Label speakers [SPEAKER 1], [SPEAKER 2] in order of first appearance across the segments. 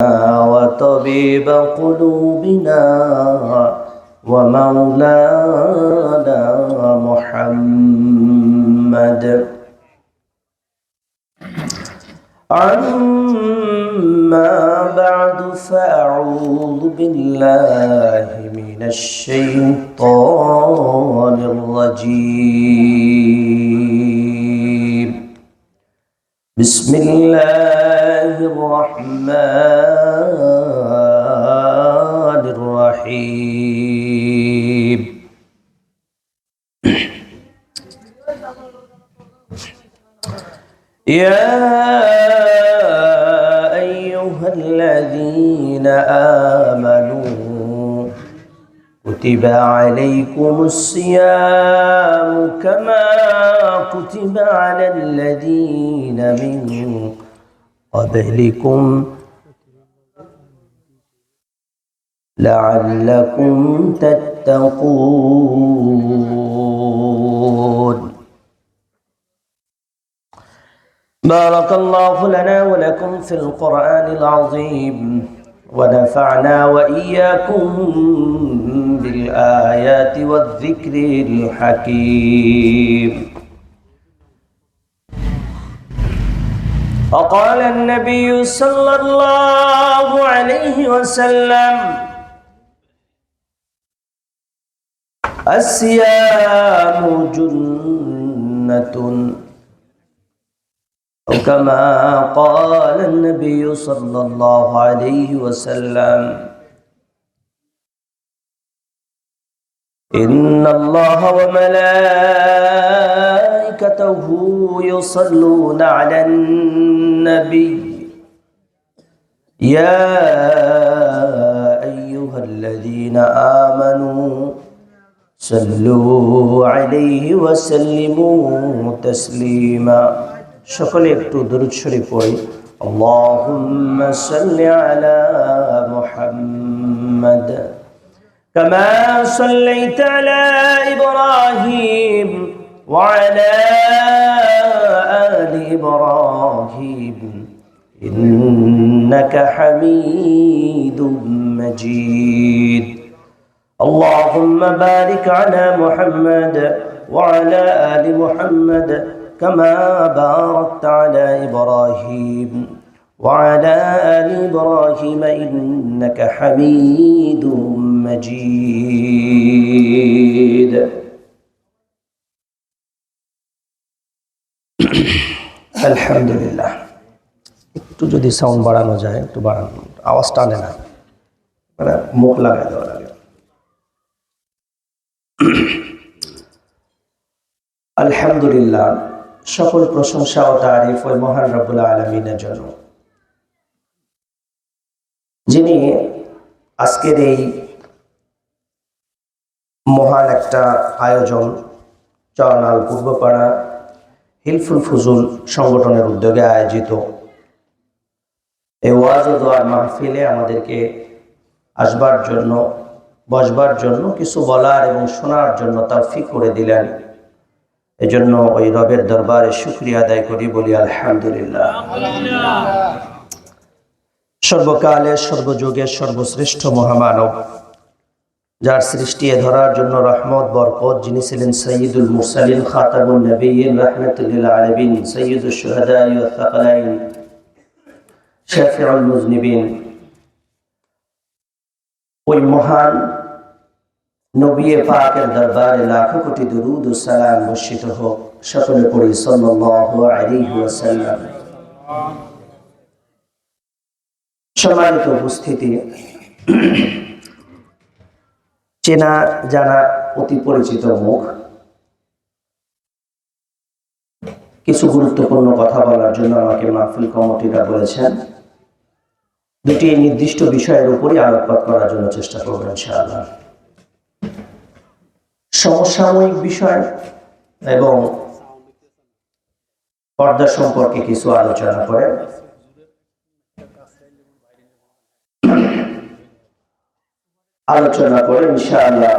[SPEAKER 1] وطبيب قلوبنا ومولانا محمد. أما بعد فأعوذ بالله من الشيطان الرجيم. بسم الله الرحمن الرحيم. يا أيها الذين آمنوا كتب عليكم الصيام كما كتب على الذين من قبلكم لعلكم تتقون. بارك الله لنا ولكم في القرآن العظيم ونفعنا وإياكم بالآيات والذكر الحكيم. وقال النبي صلى الله عليه وسلم: الصيام جنة، وكما قال النبي صلى الله عليه وسلم: إن الله وملائكته يصلون على النبي يا أيها الذين آمنوا صلوا عليه وسلموا تسليما. সকলে একটু দরুদ শরীফ পড়ি। আল্লাহুম্মা সাল্লি আলা মুহাম্মাদ কামা সাল্লাইতা আলা ইব্রাহিম ওয়া আলা আলি ইব্রাহিম ইন্নাকা হামিদুম মাজিদ। আল্লাহুম্মা বারিক আলা মুহাম্মাদ ওয়া আলা আলি মুহাম্মাদ كما باركت على إبراهيم وعلى آل إبراهيم إنك حميد مجيد. الحمد لله. একটু যদি সাউন্ড বাড়ানো যায়, একটু বাড়ানো, আওয়াজ টানে না, মানে মুখ লাগাই দেওয়া লাগে। আলহামদুলিল্লাহ, সকল প্রশংসা ও তারিফ ওই মহান রব্বুল আলামিনের জন্য, যিনি আজকের এই মহান একটা আয়োজন চরনাল পূর্বপাড়া হিলফুল ফুজুল সংগঠনের উদ্যোগে আয়োজিত এই ওয়াজ ও দোয়ার মাহফিলে আমাদেরকে আসবার জন্য, বসবার জন্য, কিছু বলার এবং শোনার জন্য তৌফিক করে দিলেন। এজন্য ওই রবের দরবারে শুকরিয়া আদায় করি, বলি আলহামদুলিল্লাহ। সর্বকালের সর্বযুগের সর্বশ্রেষ্ঠ মহামানব, যার সৃষ্টি ধরার জন্য রহমত বরকত, যিনি ছিলেন সাইয়্যিদুল মুরসালিন খাতামুন নবিয়্যিন রাহমাতুল লিল আলামিন সাইয়্যিদুশ শুহাদা ওয়াস সাকালাইন শাফিউল মুজনিবিন, ওই মহান নবী পাকের দরবারে লাখো কোটি দুরুদ ও সালাম বর্ষিত হোক। সকলে পড়ি সাল্লাল্লাহু আলাইহি ওয়াসাল্লাম। সম্মানিত উপস্থিতি, চেনা জানা অতি পরিচিত মুখ, কিছু গুরুত্বপূর্ণ কথা বলার জন্য আমাকে মাহফিল কমিটিরা বলেছেন। দুটি নির্দিষ্ট বিষয়ের উপরই আলোকপাত করার জন্য চেষ্টা করব ইনশাআল্লাহ। সমসাময়িক বিষয় এবং পর্দা সম্পর্কে কিছু আলোচনা করে ইনশাআল্লাহ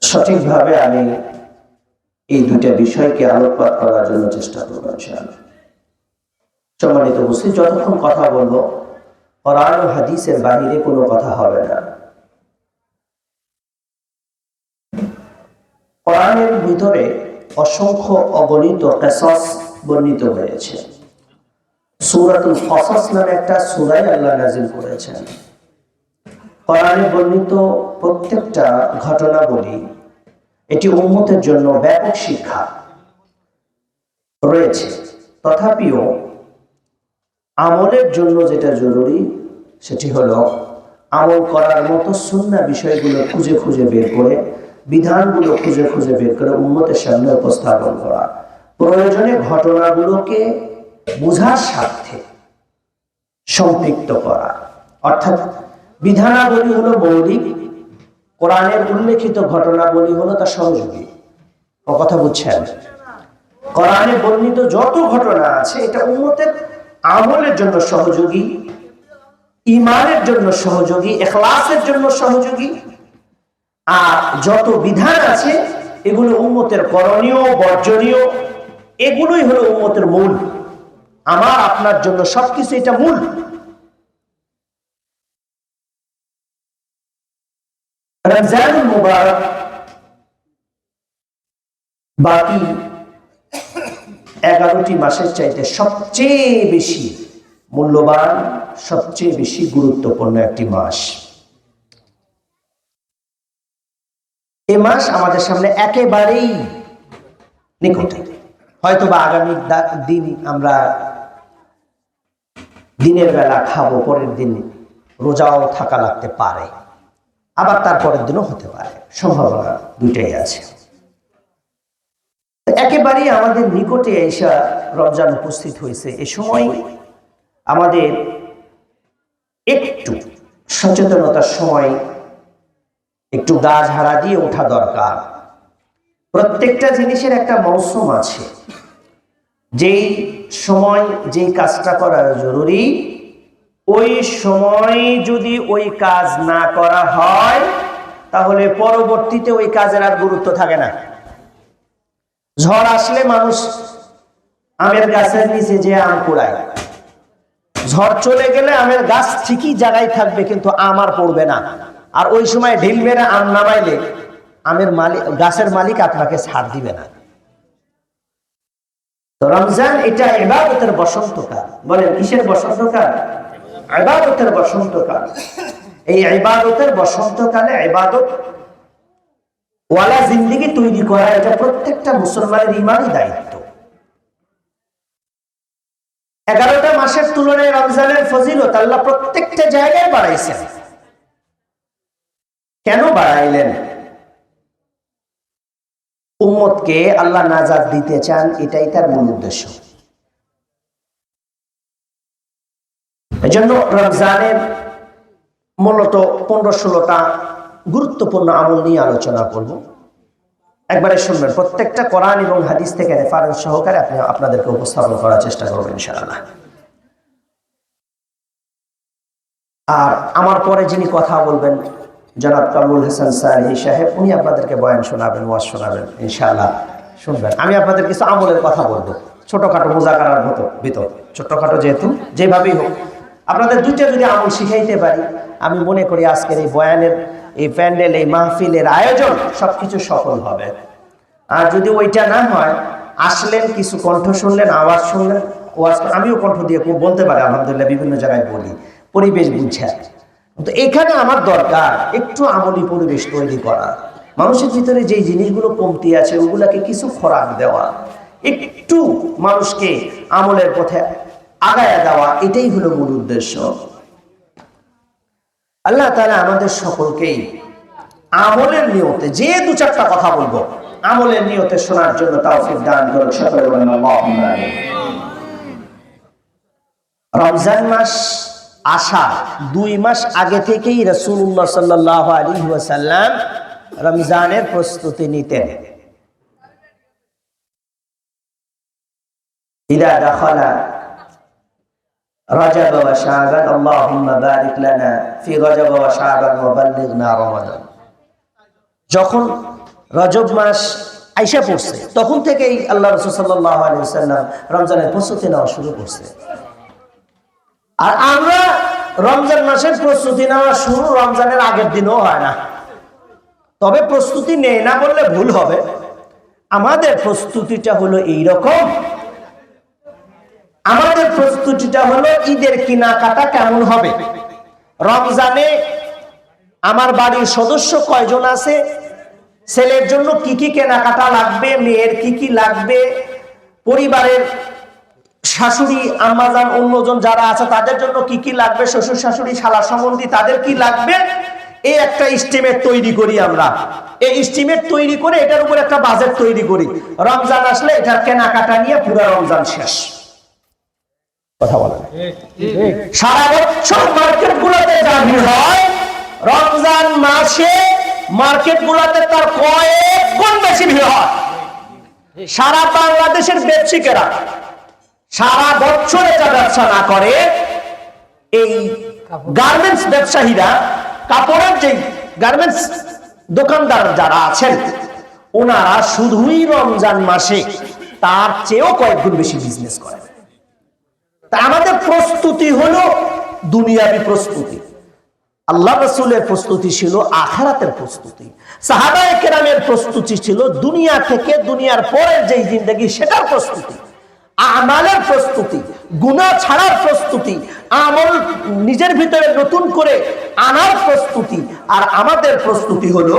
[SPEAKER 1] সঠিকভাবে আমি এই দুইটা বিষয়কে আলোকপাত করার জন্য চেষ্টা করব ইনশাআল্লাহ। সম্মানিত উপস্থিতি, যতক্ষণ কথা বলবো কোরআন ও হাদিসের বাইরে কোনো কথা হবে না। কোরআনের ভিতরে অসংখ্য অগণিত কিসস বর্ণিত হয়েছে। সূরাতুল কসস নামে একটা সূরা আল্লাহ নাযিল করেছেন। কোরআনে বর্ণিত প্রত্যেকটা ঘটনাবলী এটি উম্মতের জন্য ব্যাপক শিক্ষা রয়েছে। তথাপিও আমলের জন্য যেটা জরুরি সেটি হলো আমল করার মতো সুন্নাহ বিষয়গুলো খুঁজে খুঁজে বের করে, বিধানগুলো খুঁজে খুঁজে বের করে উম্মতের সামনে উপস্থাপন করা, প্রয়োজনে ঘটনাগুলোকে বোঝার স্বার্থে সম্পৃক্ত করা। অর্থাৎ বিধানাবলী হলো মৌলিক, কোরআনের উল্লেখিত ঘটনাবলী হলো তার সহযোগী। কথা বুঝছেন? কোরআনে বর্ণিত যত ঘটনা আছে এটা উম্মতের আমলের জন্য সহযোগী, ঈমানের জন্য সহযোগী, ইখলাসের জন্য সহযোগী। আর যত বিধান আছে এগুলো উম্মতের করণীয়, বর্জনীয়, এগুলোই হলো উম্মতের মূল। আমার আপনার জন্য সবকিছু এটা মূল। রমজানুল মুবারক বাকি 11টি মাসের চাইতে সবচেয়ে বেশি মূল্যবান, সবচেয়ে বেশি গুরুত্বপূর্ণ একটি মাস। এই মাস আমাদের সামনে একেবারেই নিকটে। হয়তো বা আগামী দিন আমরা দিনের বেলা খাবো, পরের দিন রোজাও থাকা লাগতে পারে, আবার তারপরের দিনও হতে পারে, সম্ভাবনা দুইটাই আছে। একেবারেই আমাদের নিকটে এসে রমজান উপস্থিত হয়েছে। এ সময় আমাদের একটু সচেতনতার সময় একটু গা ঝাড়া দিয়ে ওঠা দরকার। প্রত্যেকটা জিনিসের একটা মৌসুম আছে। যেই সময় যেই কাজটা করা জরুরি, ওই সময় যদি ওই কাজ না করা হয় তাহলে পরবর্তীতে ওই কাজের আর গুরুত্ব থাকে না। ঝড় আসলে মানুষ আমের গাছের নিচে যে আম কুড়ায়, ঝড় চলে গেলে আমের গাছ ঠিকই জায়গায় থাকবে, কিন্তু আম আর পড়বে না। আর ওই সময় ঢিল মেরে আম নামাইলে আমের মালিক, গাছের মালিক আপনাকে ছাড় দিবে না। তো রমজান এটা ইবাদতের বসন্তকাল। বলেন কিসের বসন্তকাল? ইবাদতের বসন্তকাল। এই ইবাদতের বসন্তকালে ইবাদত ওয়ালা জিন্দেগি তৈরি করা এটা প্রত্যেকটা মুসলমানের ইমানি দায়িত্ব। 11টা মাসের তুলনায় রমজানের ফজিলত আল্লাহ প্রত্যেকটা জায়গায় বাড়াইছেন। কেন বাড়াইলেন? উম্মতকে আল্লাহ নাজাত দিতে চান, এটাই তার মূল উদ্দেশ্য। এজন্য রমজানের মূলত 15-16টা গুরুত্বপূর্ণ আমল নিয়ে আলোচনা করব। একবারে শুনবেন, প্রত্যেকটা কোরআন এবং হাদিস থেকে রেফারেন্স সহকারে আপনি আপনাদেরকে উপস্থাপন করার চেষ্টা করবেন ইনশাআল্লাহ। আর আমার পরে যিনি কথা বলবেন জনাব কামরুল হাসান সালেহী সাহেব, উনি আপনাদেরকে বয়ান শোনাবেন, ওয়াজ শোনাবেন ইনশাআল্লাহ। শুনবেন। আমি আপনাদের কিছু আমলের কথা বলবো, ছোটখাটো মুজাকারার ভিতর, ছোটখাটো যেহেতু, যেভাবেই হোক আপনাদের দুইটা যদি আমল শিখাইতে পারি, আমি মনে করি আজকের এই বয়ানের, এই প্যান্ডেল, এই মাহফিলের আয়োজন সবকিছু সফল হবে। আর যদি ওইটা না হয়, আসলেন, কিছু কণ্ঠ শুনলেন, আওয়াজ শুনলেন, ওয়াজ, আমিও কণ্ঠ দিয়ে বলতে পারি আলহামদুলিল্লাহ, বিভিন্ন জায়গায় বলি, পরিবেশ বুঝছে। তো এখানে আমার দরকার একটু আমলি পরিবেশ তৈরি করা, মানুষের ভিতরে যে জিনিসগুলো কমতি আছে ওগুলাকে কিছু খোরাক দেওয়া, একটু মানুষকে আমলের পথে আগায়া দেওয়া, এটাই হলো মূল উদ্দেশ্য। আল্লাহ তাআলা আমাদের সকলকেই আমলের নিয়তে, যে 2-4টা কথা বলবো, আমলের নিয়তে শোনার জন্য তৌফিক দান করুন। সকলে বলেন আল্লাহুম্মা আমিন। রমজান মাস আসা 2 মাস আগে থেকেই রাসূলুল্লাহ সাল্লাল্লাহু আলাইহি ওয়াসাল্লাম রমজানের প্রস্তুতি নিতেন। ইদা দাখালা রজব ওয়া শাবান আল্লাহুম্মা বারিক লানা ফি রজব ওয়া শাবান ওয়া বাল্লিগনা রমাদান। যখন রজব মাস আইসা পড়ছে, তখন থেকেই আল্লাহ রাসূল সাল্লাল্লাহু আলাইহি ওয়াসাল্লাম রমজানের প্রস্তুতি নেওয়া শুরু করছে। আর আমরা রমজান মাসের প্রস্তুতি নেওয়া শুরু রমজানের আগের দিনও হয় না, তবে প্রস্তুতি নেই না বললে ভুল হবে। আমাদের প্রস্তুতিটা হলো এইরকম, আমাদের প্রস্তুতিটা হলো ঈদের কেনাকাটা কেমন হবে, রমজানে আমার বাড়ির সদস্য কয়জন আছে, ছেলের জন্য কি কি কেনাকাটা লাগবে, মেয়ের কি কি লাগবে, পরিবারের শাশুড়ি আম্মাজান অন্যজন যারা আছে তাদের জন্য কি কি লাগবে, শ্বশুর শাশুড়ি শালা সম্বন্ধী তাদের কি লাগবে, এই একটা এস্টিমেট তৈরি করি আমরা। এই এস্টিমেট তৈরি করে এটার উপর একটা বাজেট তৈরি করি। রমজান আসলে এটার কেনাকাটা নিয়ে পুরো রমজান শেষ। কথা বলেন, সারা বছর মার্কেট গুলোতে যা ভিড় হয়, রমজান মাসে মার্কেট গুলোতে তার কয়েক গুণ বেশি ভিড় হয়। সারা বাংলাদেশের ব্যবসায়ীরা সারা বছর এটা ব্যবসা না করে, এই গার্মেন্টস ব্যবসায়ীরা, কাপড়ের যে গার্মেন্টস দোকানদার যারা আছেন, ওনারা শুধুই রমজান মাসে তার চেয়েও কয়েক গুণ বেশি বিজনেস করে। তা আমাদের প্রস্তুতি হলো দুনিয়াবী প্রস্তুতি, আল্লাহ রাসূলের প্রস্তুতি ছিল আখিরাতের প্রস্তুতি, সাহাবায়ে কেরামের প্রস্তুতি ছিল দুনিয়া থেকে দুনিয়ার পরের যে জিন্দেগি সেটার প্রস্তুতি, আমালের প্রস্তুতি, গুনাহ ছাড়ার প্রস্তুতি, আমল নিজের ভিতরে নতুন করে আনার প্রস্তুতি। আর আমাদের প্রস্তুতি হলো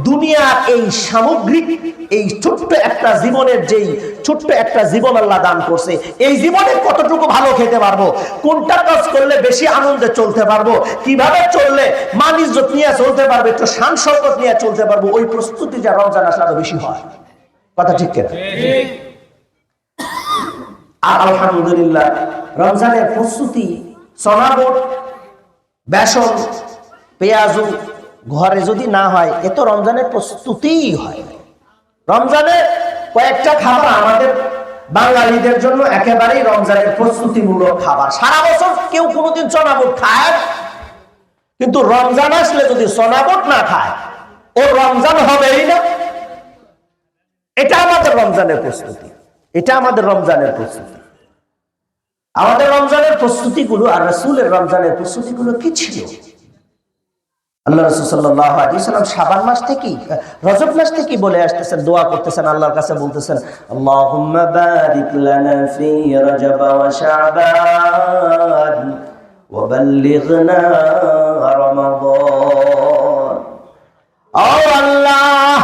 [SPEAKER 1] দুনিয়ার এই সামগ্রিক এই ছোট্ট একটা জীবনের, যেই ছোট্ট একটা জীবন আল্লাহ দান করছে, এই জীবনে কতটুকু ভালো খেতে পারবো, কোনটা কাজ করলে বেশি আনন্দে চলতে পারবো, কিভাবে চললে মান ইজ্জত নিয়ে চলতে পারবে, একটু শান শওকত নিয়ে চলতে পারবো, ওই প্রস্তুতিটা রমজান আসলে আরো বেশি হয়। কথা ঠিক কিনা? আর আলহামদুলিল্লাহ রমজানের প্রস্তুতি সনাবট, বেসন, পেঁয়াজু ঘরে যদি না হয়, এ তো রমজানের প্রস্তুতিই হয়। রমজানে কয়েকটা খাবার আমাদের বাঙালিদের জন্য একেবারেই রমজানের প্রস্তুতিমূলক খাবার। সারা বছর কেউ কোনোদিন সনাবট খায়, কিন্তু রমজান আসলে যদি সনাবট না খায়, ও রমজান হবেই না। এটা আমাদের রমজানের প্রস্তুতি, এটা আমাদের রমজানের প্রস্তুতি। আমাদের রমজানের প্রস্তুতিগুলো আর রাসূলের রমজানের প্রস্তুতিগুলো কি ছিল? আল্লাহ রাসূল সাল্লাল্লাহু আলাইহি ওয়াসাল্লাম শাবান মাস থেকে, রজব মাস থেকে বলে আসতেছেন, দোয়া করতেছেন, আল্লাহর কাছে বলতেছেন, আল্লাহুম্মা বারিক লানা ফি রজব ওয়া শাবান ওয়া বাল্লিগনা রমাদান। ও আল্লাহ,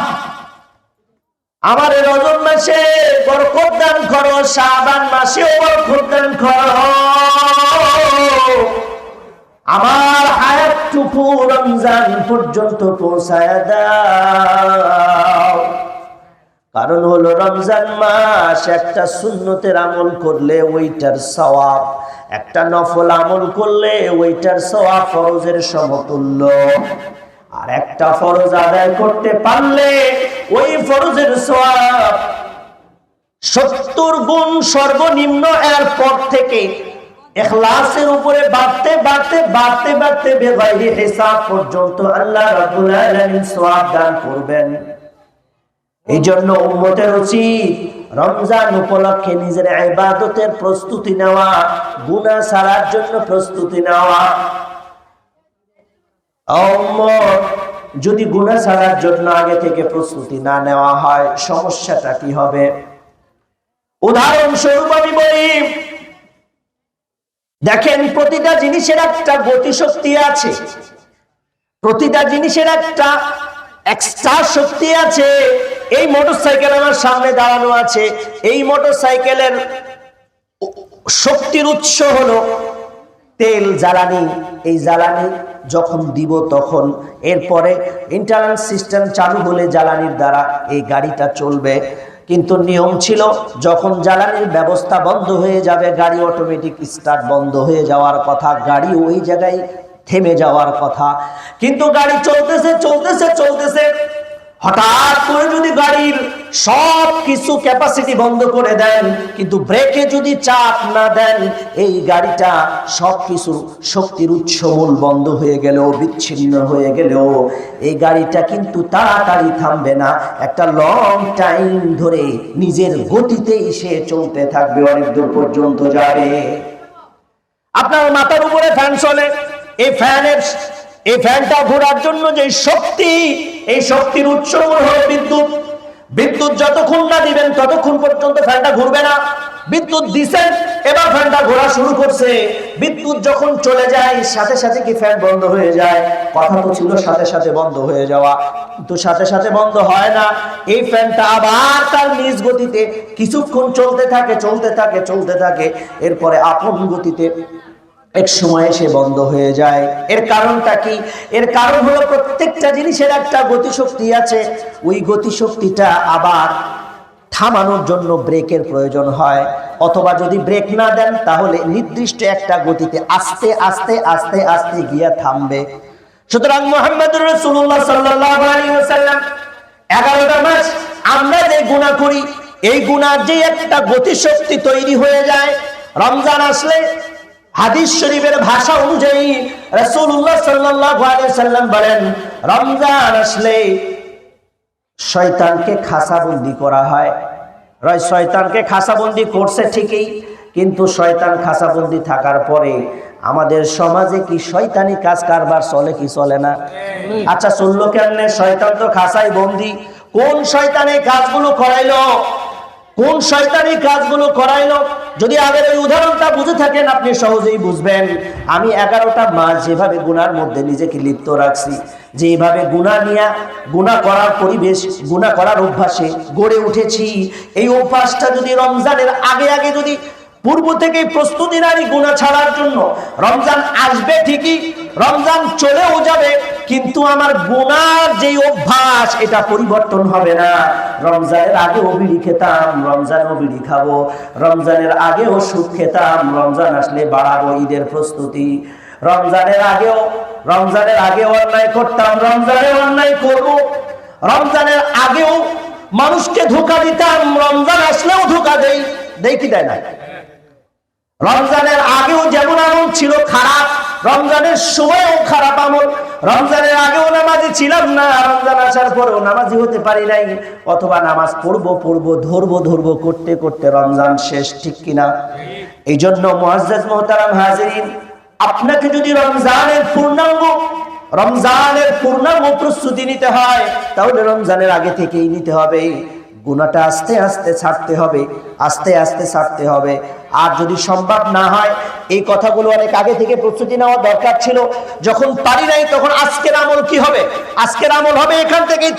[SPEAKER 1] আমার রজব মাসে বরকত দান করো, শাবান মাসেও বরকত দান করো, আমার হায়াতটুকু রমজান পর্যন্ত পৌঁছায় দাও। কারণ হলো রমজান মাস একটা সুন্নতের আমল করলে ওইটার সওয়াব, একটা নফল আমল করলে ওইটার সওয়াব ফরজের সমতুল্য, আর একটা ফরজ আদায় করতে পারলে ওই ফরজের সওয়াব 70 গুণ সর্বনিম্ন। এর পর থেকে ইখলাসের উপরে বাড়তে বাড়তে বাড়তে বাড়তে বেগাইরি হিসাব পর্যন্ত আল্লাহ রাব্বুল আলামিন সওয়াব দান করবেন। এই জন্য উম্মতের উচিত রমজান উপলক্ষে নিজের ইবাদতের প্রস্তুতি নেওয়া, গুনাহ ছাড়ার জন্য প্রস্তুতি নেওয়া। যদি গুনাহ ছাড়ার জন্য আগে থেকে প্রস্তুতি না নেওয়া হয়, সমস্যাটা কি হবে? উদাহরণস্বরূপ আমি বলি, দেখেন প্রতিটা জিনিসের একটা গতিশক্তি আছে, প্রতিটা জিনিসের একটা এক্সট্রা শক্তি আছে। এই মোটরসাইকেল আমার সামনে দাঁড়ানো আছে, এই মোটরসাইকেলের শক্তির উৎস হলো তেল, জ্বালানি। এই জ্বালানি যখন দিব তখন এরপরে ইন্টারনাল সিস্টেম চালু হলে জ্বালানির দ্বারা এই গাড়িটা চলবে। কিন্তু নিয়ম ছিল, যখন জ্বালানির ব্যবস্থা বন্ধ হয়ে যাবে, গাড়ি অটোমেটিক স্টার্ট বন্ধ হয়ে যাওয়ার কথা, গাড়ি ওই জায়গায় থেমে যাওয়ার কথা। কিন্তু গাড়ি চলতেছে চলতেছে চলতেছে, হঠাৎ করে যদি গাড়ির সব কিছু ক্যাপাসিটি বন্ধ করে দেন, কিন্তু ব্রেকে যদি চাপ না দেন, এই গাড়িটা সব কিছু শক্তির উৎস মূল বন্ধ হয়ে গেলেও, বিচ্ছিন্ন হয়ে গেলেও এই গাড়িটা কিন্তু তাড়াতাড়ি থামবে না, একটা লং টাইম ধরে নিজের গতিতেই সে চলতে থাকবে, অনেক দূর পর্যন্ত যাবে। আপনার মাথার উপরে ফ্যান চলে, এই ফ্যানটা ঘোরার জন্য যে শক্তি, এই শক্তির উৎস হলো বিদ্যুৎ। বিদ্যুৎ যতক্ষণ না দিবেন ততক্ষণ পর্যন্ত ফ্যানটা ঘুরবে না। বিদ্যুৎ দিছেন, এবার ফ্যানটা ঘোরা শুরু করছে, বিদ্যুৎ যখন চলে যায় সাথে সাথে কি ফ্যান বন্ধ হয়ে যায়? কথা তো ছিল সাথে সাথে বন্ধ হয়ে যাওয়া, কিন্তু সাথে সাথে বন্ধ হয় না। এই ফ্যানটা আবার তার নিজ গতিতে কিছুক্ষণ চলতে থাকে, এরপরে আপন গতিতে এক সময় এসে বন্ধ হয়ে যায়। এর কারণটা কি? এর কারণ হলো প্রত্যেকটা জিনিসের একটা গতিশক্তি আছে, ওই গতিশক্তিটা আবার থামানোর জন্য ব্রেকের প্রয়োজন হয়, অথবা যদি ব্রেক না দেন তাহলে নির্দিষ্ট একটা গতিতে আস্তে আস্তে আস্তে আস্তে গিয়ে থামবে। সুতরাং মুহাম্মদুর রাসূলুল্লাহ সাল্লাল্লাহু আলাইহি ওয়াসাল্লাম 11টা মাস আমরা যে গুনাহ করি, এই গুনার যে একটা গতিশক্তি তৈরি হয়ে যায়, রমজান আসলে হাদিস শরীফের ভাষা অনুযায়ী রাসূলুল্লাহ সাল্লাল্লাহু আলাইহি ওয়াসাল্লাম বলেন, রমজান আসলে শয়তানকে খাসাবন্দি করা হয়। শয়তানকে খাসাবন্দি করছে ঠিকই, কিন্তু শয়তান খাসাবন্দি থাকার পরে আমাদের সমাজে কি শয়তানি কাজ কারবার চলে কি চলে না? আচ্ছা, চললো কেমনে? শয়তান তো খাসাই বন্দি। কোন শয়তানি কাজগুলো করাইলো? কোন শয়তানি কাজগুলো করাইলো? যদি আগের ওই উদাহরণটা বুঝে থাকেন আপনি সহজেই বুঝবেন। আমি 11টা মাস যেভাবে গুনার মধ্যে নিজেকে লিপ্ত রাখছি, যেভাবে গুনাহ করার পরিবেশ, গুনাহ করার অভ্যাসে গড়ে উঠেছি, এই অভ্যাসটা যদি রমজানের আগে আগে যদি পূর্ব থেকে প্রস্তুতি নারী গুনাহ ছাড়ার জন্য, রমজান আসবে ঠিকই, রমজান চলেও যাবে, কিন্তু আমার গুনার যে অভ্যাস এটা পরিবর্তন হবে না। রমজানের আগেও বিড়ি খেতাম, রমজানেও বিড়ি খাবো। রমজানের আগেও সুদ খেতাম, রমজান আসলে বাড়াবো ঈদের প্রস্তুতি। রমজানের আগেও অন্যায় করতাম, রমজানে অন্যায় করব। রমজানের আগেও মানুষকে ধোঁকা দিতাম, রমজান আসলেও ধোঁকা দেই কি দেয় না? রমজানের আগেও যেমন আমল ছিল খারাপ, রমজানের সময়ও খারাপ আমল। রমজানের আগেও নামাজি ছিলাম না, রমজান আসার পরেও নামাজি হতে পারি নাই, অথবা নামাজ পড়বো ধরবো করতে করতে রমজান শেষ, ঠিক কিনা? এই জন্য মুআজ্জাজ মুহতারাম হাজিরিন, আপনাকে যদি রমজানের পূর্ণাঙ্গ প্রস্তুতি নিতে হয়, তাহলে রমজানের আগে থেকেই নিতে হবে। গুনাহটা আস্তে আস্তে ছাড়তে হবে। আর যদি সম্ভব না হয়, এই কথাগুলো অনেক আগে থেকে প্রস্তুতি নেওয়া দরকার ছিল। যখন পারি নাই, তখন আজকের আমল কি হবে? আজকের আমল হবে এখান থেকেই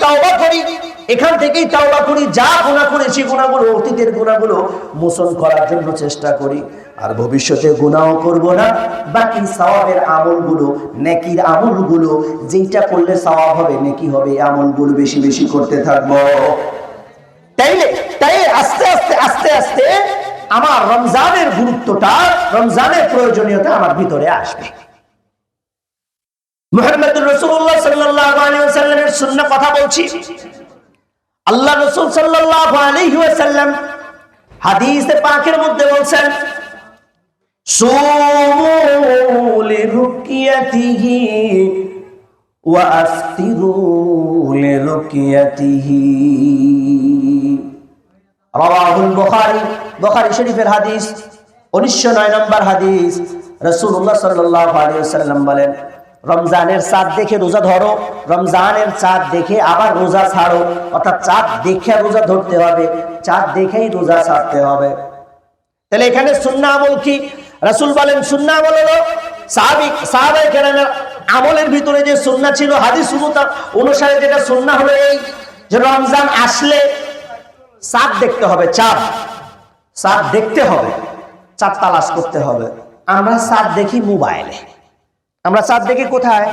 [SPEAKER 1] তাওবা করি, যা গুনাহ করেছি গুনাহগুলো, অতীতের গুনাহগুলো মোচন করার জন্য চেষ্টা করি, আর ভবিষ্যতে গুনাহ করব না। বাকি সওয়াবের আমলগুলো, নেকির আমলগুলো, যেটা করলে সওয়াব হবে, নেকি হবে, এই আমলগুলো বেশি বেশি করতে থাকবো। তাই আস্তে আস্তে আমার রমজানের গুরুত্বটা, রমজানের প্রয়োজনীয়তা আমার ভিতরে আসবে। মুহাম্মদুর রাসূলুল্লাহ সাল্লাল্লাহু আলাইহি ওয়াসাল্লামের সুন্নাহ কথা বলছি। আল্লাহ রাসূল সাল্লাল্লাহু আলাইহি ওয়াসাল্লাম হাদিসে পাকের মধ্যে বলছেন, সুমু লিরুকিয়াতিহি ওয়া আফতিরু লিরুকিয়াতিহি। রাওয়াহুল বুখারী শরীফের হাদিস, 1909 নম্বর হাদিস। রাসূলুল্লাহ সাল্লাল্লাহু আলাইহি ওয়াসাল্লাম বলেন, রমজানের চাঁদ দেখে রোজা ধরো, রমজানের চাঁদ দেখে আবার রোজা ছাড়ো। অর্থাৎ চাঁদ দেখে রোজা ধরতে হবে, চাঁদ দেখেই রোজা ছাড়তে হবে। তাহলে এখানে সুন্নাহ আমল কি? রাসূল বলেন সুন্নাহ আমল হলো সাহাবায়ে কেরামের আমলের ভিতরে যে সুন্নাহ ছিল, হাদিস অনুসারে যেটা সুন্নাহ হলো এই যে রমজান আসলে চাঁদ দেখতে হবে, চাঁদ দেখতে হবে, চাঁদ তালাশ করতে হবে। আমরা চাঁদ দেখি মোবাইলে, আমরা চাঁদ দেখি কোথায়?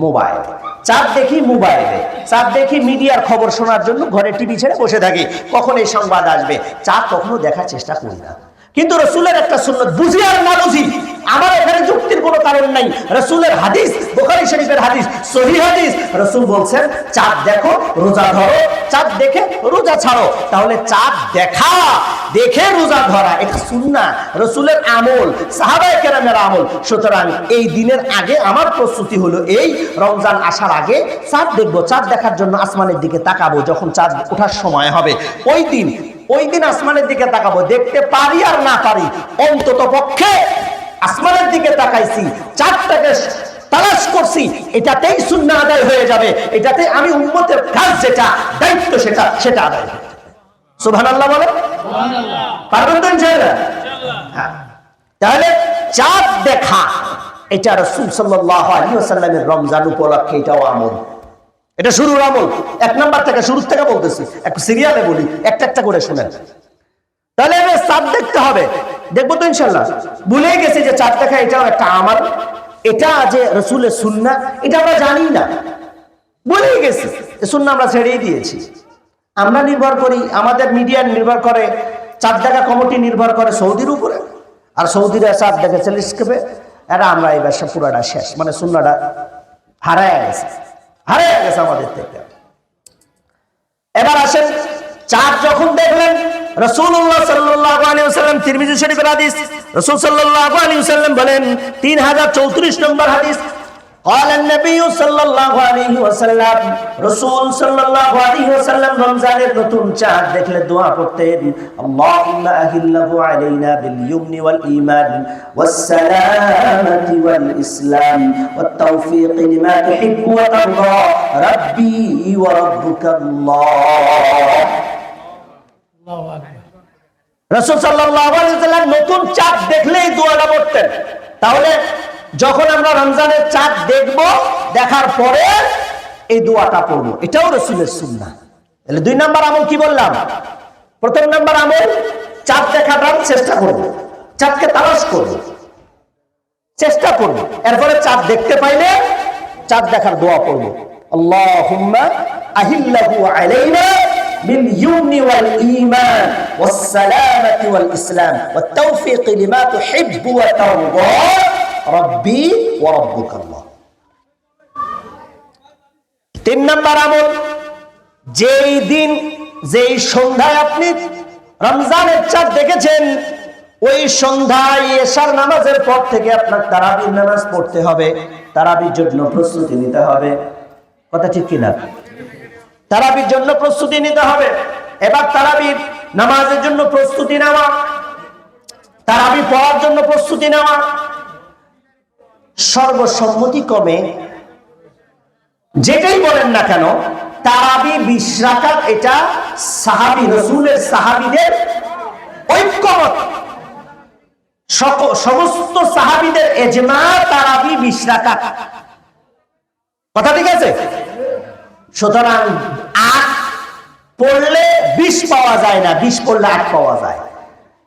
[SPEAKER 1] মোবাইলে। চাঁদ দেখি মোবাইলে, চাঁদ দেখি মিডিয়ার খবর শোনার জন্য ঘরে টিভি ছেড়ে বসে থাকি, কখন এই সংবাদ আসবে। চাঁদ কখনো দেখার চেষ্টা করি না। কিন্তু রাসূলের একটা সুন্নাত, বুঝি আর না বুঝি, আমার এখানে যুক্তির কোনো কারণ নাই, রাসূলের হাদিস, বুখারী শরীফের হাদিস, সহিহ হাদিস। রাসূল বলছেন চাঁদ দেখো রোজা ধরো, চাঁদ দেখে রোজা ছাড়ো। তাহলে চাঁদ দেখা দেখে রোজা ধরা এটা সুন্নাহ, রাসূলের আমল, সাহাবায়ে কেরামের আমল। সুতরাং এই দিনের আগে আমার প্রস্তুতি হলো এই, রমজান আসার আগে চাঁদ দেখবো, চাঁদ দেখার জন্য আসমানের দিকে তাকাবো। যখন চাঁদ ওঠার সময় হবে ওই দিন আসমানের দিকে তাকাবো। দেখতে পারি আর না পারি, অন্তত পক্ষে আসমানের দিকে তাকাইছি, চাঁদটাকে তালাশ করছি, এটাতেই সুন্নাহ আদায় হয়ে যাবে। এটাতে আমি উম্মতের কাজ যেটা, দায়িত্ব সেটা আদায় হবে। সুবহানাল্লাহ বলে পারবেন তো ইনশাআল্লাহ? হ্যাঁ। তাহলে চাঁদ দেখা এটা রাসূল সাল্লাল্লাহু আলাইহি ওয়াসাল্লামের রমজান উপলক্ষে এটাও আমল, এটা শুরুর আমল। এক নাম্বার থেকে, শুরু থেকে বলতেছি, একটু সিরিয়ালে বলি, একটা একটা করে শুনেন। তাহলে আমি চাঁদ দেখতে হবে, দেখবো তো ইনশাআল্লাহ। ভুলে গেছি যে চাঁদ দেখা এটাও একটা আমল, এটা যে রাসূলের সুন্নাহ এটা আমরা জানি না, ভুলে গেছি। সুন্নাহ আমরা ছেড়েই দিয়েছি। আমরা নির্ভর করি, আমাদের মিডিয়া নির্ভর করে, চাঁদ দেখা কমিটি নির্ভর করে সৌদির উপরে। আর সৌদিরা চাঁদ দেখে টেলিস্কোপে, এরা আমরা এই ব্যবসা পুরাটা শেষ, মানে সুন্নাহটা হারায় গেছে আমাদের থেকে। এবার আসেন, চাঁদ যখন দেখলেন রাসূলুল্লাহ সাল্লাল্লাহু আলাইহি ওয়াসাল্লাম, তিরমিজি শরীফের হাদিস, রাসূল সাল্লাল্লাহু আলাইহি ওয়াসাল্লাম বলেন 3034 নম্বর হাদিস, قال النبي صلى الله عليه وسلم, রাসূল সাল্লাল্লাহু আলাইহি ওয়াসাল্লাম রমজানের নতুন চাঁদ দেখলে দোয়া করতেন, আল্লাহুম্মা আহিল্লাহু আলাইনা বিল ইয়ুমনি ওয়াল ঈমান ওয়াস সালামাতি ওয়াল ইসলাম ওয়াত তাওফীক লিমা তুহিব্বু ওয়া তারদা রাব্বি ওয়া রাব্বুকাল্লাহ। আল্লাহু আকবার। রাসূল সাল্লাল্লাহু আলাইহি ওয়াসাল্লাম নতুন চাঁদ দেখলেই দোয়াটা পড়তেন। তাহলে যখন আমরা রমজানের চাঁদ দেখব, দেখার পরে এই দোয়াটা পড়বো, এটাও রাসূলের সুন্নাহ। তাহলে দুই নাম্বার আমল কি বললাম? প্রথম নাম্বার আমল চাঁদ দেখাটার চেষ্টা করব, চাঁদকে তালাশ করব, চেষ্টা করব। এরপরে চাঁদ দেখতে পাইলে চাঁদ দেখার দোয়া পড়ব, আল্লাহুম্মা আহিল্লাহু আলাইনা বিল ইয়ুমনি ওয়াল ঈমান ওয়াস সালামাতি ওয়াল ইসলাম ওয়াত তাওফীক লিমা তুহিব্বু ওয়া তারদা রাব্বি ওয়া রাব্বুকাল্লাহ। তিন নাম্বার আমল, যেই দিন যেই সন্ধ্যায় আপনি রমজানের চাঁদ দেখেছেন, ওই সন্ধ্যায় এশার নামাজের পর থেকে আপনার তারাবির নামাজ পড়তে হবে, তারাবির জন্য প্রস্তুতি নিতে হবে। কথা ঠিক কিনা? তারাবির জন্য প্রস্তুতি নিতে হবে। এবার তারাবির নামাজের জন্য প্রস্তুতি নেওয়া, তারাবি পড়ার জন্য প্রস্তুতি নেওয়া, সর্বসম্মতিক্রমে যেটাই বলেন না কেন, তারাবি 20 রাকাত, এটা সাহাবী, রাসূলের সাহাবীদের ঐক্যমত, সমস্ত সাহাবীদের ইজমা, তারাবি 20 রাকাত। কথা ঠিক আছে? সুতরাং 8 পড়লে 20 পাওয়া যায় না, 20 পড়লে 8 পাওয়া যায়।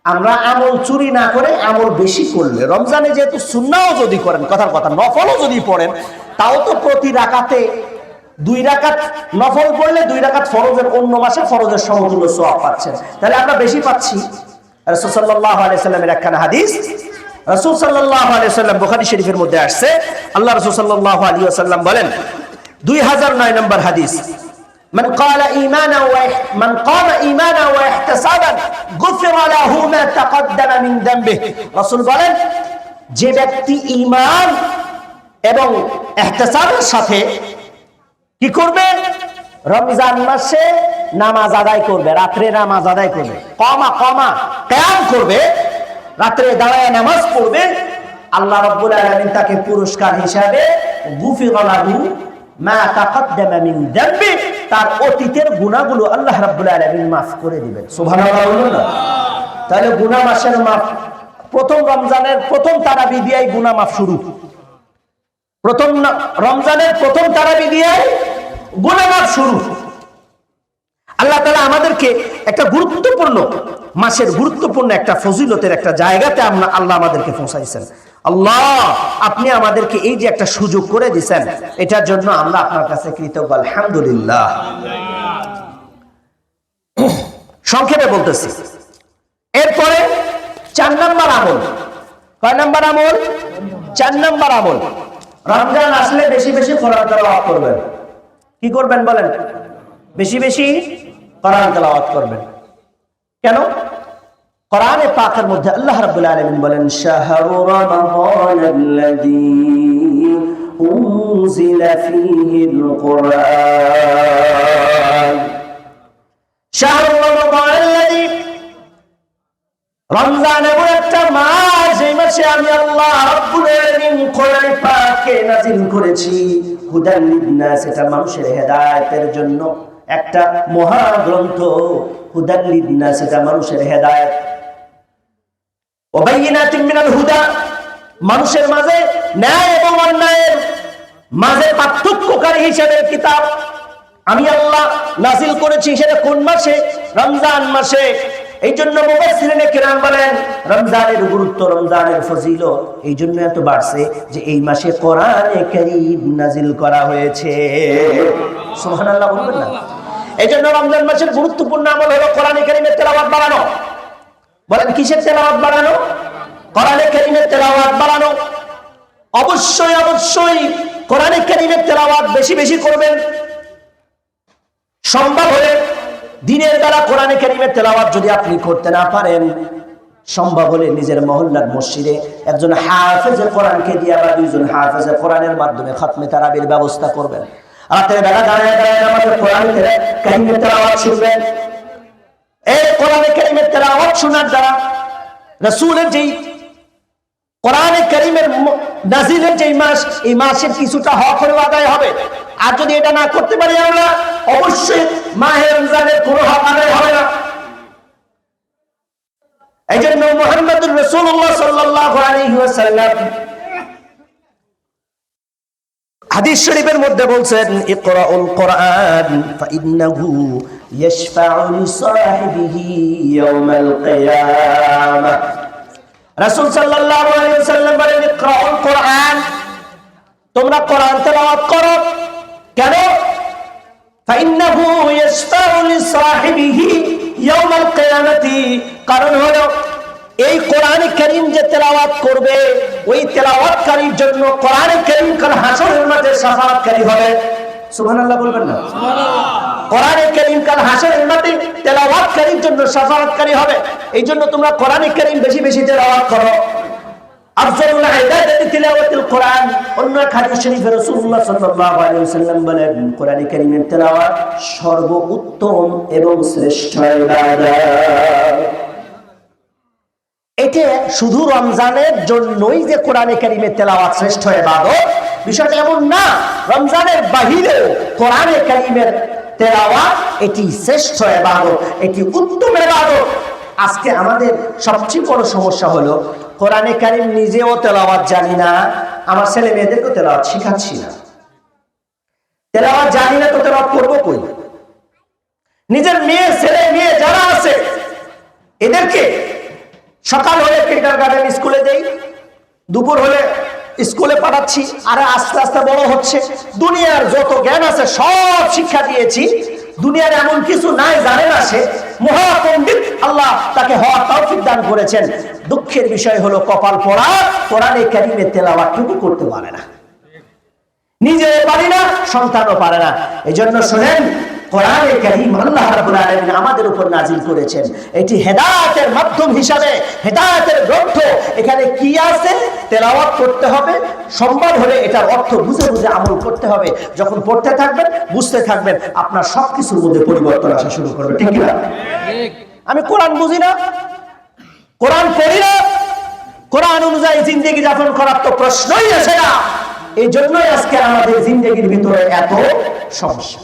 [SPEAKER 1] আমরা আমল চুরি না করে আমল বেশি করলে, রমজানে যেহেতু সুন্নাহও যদি করেন, কথার কথা নফলও যদি পড়েন, তাও তো প্রতি রাকাতে 2 রাকাত নফল পড়লে 2 রাকাত ফরজের, অন্য মাসে ফরজের সমতুল্য সওয়াব পাচ্ছেন। তাহলে আমরা বেশি পাচ্ছি। রাসূল সাল্লাল্লাহু আলাইহি ওয়াসাল্লামের একখানা হাদিস, রাসূল সাল্লাল্লাহু আলাইহি ওয়াসাল্লাম বুখারী শরীফের মধ্যে আসছে, আল্লাহ রাসূল সাল্লাল্লাহু আলাইহি ওয়াসাল্লাম বলেন, 2009 নম্বর হাদিস, من قام إيمانا واحتسابا غفر له ما تقدم من ذنبه। রাসূল বলেন, যে ব্যক্তি ঈমান এবং ইহতিসাবের সাথে কি করবে? রমজান মাসে নামাজ আদায় করবে, রাত্রে নামাজ আদায় করবে, কিয়াম করবে, রাত্রে দাঁড়ায় নামাজ পড়বে, আল্লাহ রাব্বুল আলামিন তাকে পুরস্কার হিসাবে গুফির লাহু মা তাকদ্দামা মিন যামবি, তার অতীতের গুনাহগুলো আল্লাহ রাব্বুল আলামিন মাফ করে দিবেন। সুবহানাল্লাহ বলুন না? তাহলে গুনাহ মাসের মাফ, প্রথম রমজানের প্রথম তারাবি দিয়েই গুনাহ মাফ শুরু। প্রথম রমজানের প্রথম তারাবি দিয়েই গুনাহ মাফ শুরু। আল্লাহ তাআলা আমাদেরকে একটা গুরুত্বপূর্ণ মাসের, গুরুত্বপূর্ণ একটা ফজিলতের একটা জায়গাতে আল্লাহ আমাদেরকে পৌঁছাইছেন। আল্লাহ, আপনি আমাদেরকে এই যে একটা সুযোগ করে দিয়েছেন, এটার জন্য আমরা আপনার কাছে কৃতজ্ঞ, আলহামদুলিল্লাহ। সংক্ষেপে বলতেছি। এরপরে 4 নম্বর আমল, কয় নাম্বার আমল? 4 নাম্বার আমল। রমজান আসলে বেশি বেশি কোরআন তেলাওয়াত করবেন। কি করবেন বলেন? বেশি বেশি কোরআন তেলাওয়াত করবেন। কেন? কোরআনে পাকের মধ্যে আল্লাহ রাব্বুল আলামিন বলেন, শাহরু রমাদানাল্লাযী উনজিলা ফীহিল কুরআন। শাহরু রমাদানাল্লাযী, রমজান এমন একটা মাস, এই মাসে আমি আল্লাহ রাব্বুল আলামিন কোরআনে পাকে নাযিল করেছি হুদাল লিন-নাস, এটা মানুষের হেদায়েতের জন্য একটা মহাগ্রন্থ। হুদাল লিন-নাস, এটা মানুষের হেদায়েত। ওয়া বাইয়িনাতিন মিনাল হুদা, মানুষের মাঝে ন্যায় এবং অন্যায়ের মাঝে পার্থক্যকারী হিসেবে কিতাব আমি আল্লাহ নাযিল করেছি। সেটা কোন মাসে? রমজান মাসে। এই জন্য মুফাসসিরিনে কিরাম বলেন রমজানের গুরুত্ব, রমজানের ফজিলত এই জন্য এত বাড়ছে যে এই মাসে কোরআনে কারীম নাযিল করা হয়েছে। সুবহানাল্লাহ বলবেন না? এই জন্য রমজান মাসের গুরুত্বপূর্ণ আমল হলো কোরআনে কারীমের তেলাওয়াত বাড়ানো। বলেন কিসের তেলাওয়াত বাড়ানো? কোরআনে কারীমের তেলাওয়াত বাড়ানো। অবশ্যই অবশ্যই কোরআনে কারীমের তেলাওয়াত বেশি বেশি করবেন। সম্ভব হলে দিনের বেলা কোরআনে কারীমের তেলাওয়াত যদি আপনি করতে না পারেন, সম্ভব হলে নিজের মহল্লার মসজিদে একজন হাফেজে কোরআনকে দিয়ে বা 2 জন হাফেজে কোরআনের মাধ্যমে খতমে তারাবির ব্যবস্থা করবেন। রাতের বেলা দাঁড়ায় দাঁড়ায় আমাদের কোরআনে কারীমের তেলাওয়াত শুনবেন। এই কোরআনে কারীমের তেলাওয়াত শোনার দ্বারা রাসূলের যেই কোরআনে কারীমের নাযিলের যেই মাস, এই মাসের কিছুটা হক হলেও আদায় হবে। আর যদি এটা না করতে পারি আমরা, অবশ্যই মাহে রমজানের কোনো হক আদায় হবে না। এই জন্য মুহাম্মদুর রাসূলুল্লাহ সাল্লাল্লাহু আলাইহি ওয়াসাল্লাম হাদিস শরীফের মধ্যে বলছেন, ইকরাউল কোরআন ফাইন্নাহু ইয়াশফাউ লিসাহিবিহি ইয়াওমাল কিয়ামাহ। রাসূল সাল্লাল্লাহু আলাইহি ওয়াসাল্লাম বলেন, ইকরাউল কোরআন, তোমরা কোরআন তেলাওয়াত করো। কেন? ফাইন্নাহু ইয়াশফাউ লিসাহিবিহি ইয়াওমাল কিয়ামাতি, কারণ হলো এই কোরআনে কারীম যে তেলাওয়াত করবে, ওই তেলাওয়াতকারীর জন্য কোরআনে কারীম কাল হাসরের মাঠে শাফাআতকারী হবে। সুবহানাল্লাহ বলবেন না? কোরআনে কারীম কাল হাসরের মাঠে তেলাওয়াতকারীর জন্য শাফাআতকারী হবে। এই জন্য তোমরা কোরআনে কারীম বেশি বেশি তেলাওয়াত করো। আফজালুল ইবাদাতি তিলাওয়াতুল কোরআন। অন্য এক হাদিস শরীফে রাসূলুল্লাহ সাল্লাল্লাহু আলাইহি ওয়াসাল্লাম বলেন, কোরআনে কারীমের তেলাওয়াত সর্বোত্তম এবং শ্রেষ্ঠ ইবাদত। এটা শুধু রমজানের জন্যই যে কোরআনে কারীমের তেলাওয়াত শ্রেষ্ঠ ইবাদত, বিষয়টা এমন না। রমজানের বাহিরেও কোরআনে কারীমের তেলাওয়াত এটি শ্রেষ্ঠ ইবাদত, এটি উত্তম ইবাদত। আজকে আমাদের সবচেয়ে বড় সমস্যা হলো কোরআনে কারীম নিজেও তেলাওয়াত জানি না, আমার ছেলে মেয়েদেরকে তেলাওয়াত শিখাচ্ছি না। তেলাওয়াত জানি না তো তেলাওয়াত করবো কই? নিজের মেয়ে, ছেলে মেয়ে যারা আছে এদেরকে সকাল হলে কিন্ডারগার্টেন স্কুলে দেই, দুপুর হলে স্কুলে পাঠাচ্ছি, আর আস্তে আস্তে বড় হচ্ছে। দুনিয়ার যত জ্ঞান আছে সব শিক্ষা দিয়েছি। দুনিয়ার এমন কিছু নাই জানে না সে, মহাপণ্ডিত আল্লাহ তাকে হওয়ার তৌফিক দান করেছেন। দুঃখের বিষয় হলো কপাল পোড়া, কোরআনে কারীমের তেলাওয়াতটুকু করতে পারে না, নিজে পারি না, সন্তানও পারে না। এই জন্য শুনেন, কোরআনে কারীম আল্লাহ রাব্বুল আলামিন আমাদের উপর নাজিল করেছেন, এটি হেদায়েতের মাধ্যম হিসাবে, হেদায়েতের গ্রন্থ। এখানে কি আছে? তেলাওয়াত করতে হবে, সম্ভব হলে এটার অর্থ বুঝে বুঝে আমল করতে হবে। যখন পড়তে থাকবেন, বুঝতে থাকবেন, আপনার সবকিছুর মধ্যে পরিবর্তন আসা শুরু করবে। ঠিক না? আমি কোরআন বুঝি না, কোরআন পড়ি না, কোরআন অনুযায়ী জিন্দেগি যাপন করার তো প্রশ্নই আসে না। এই জন্যই আজকে আমাদের জিন্দেগির ভিতরে এত সমস্যা।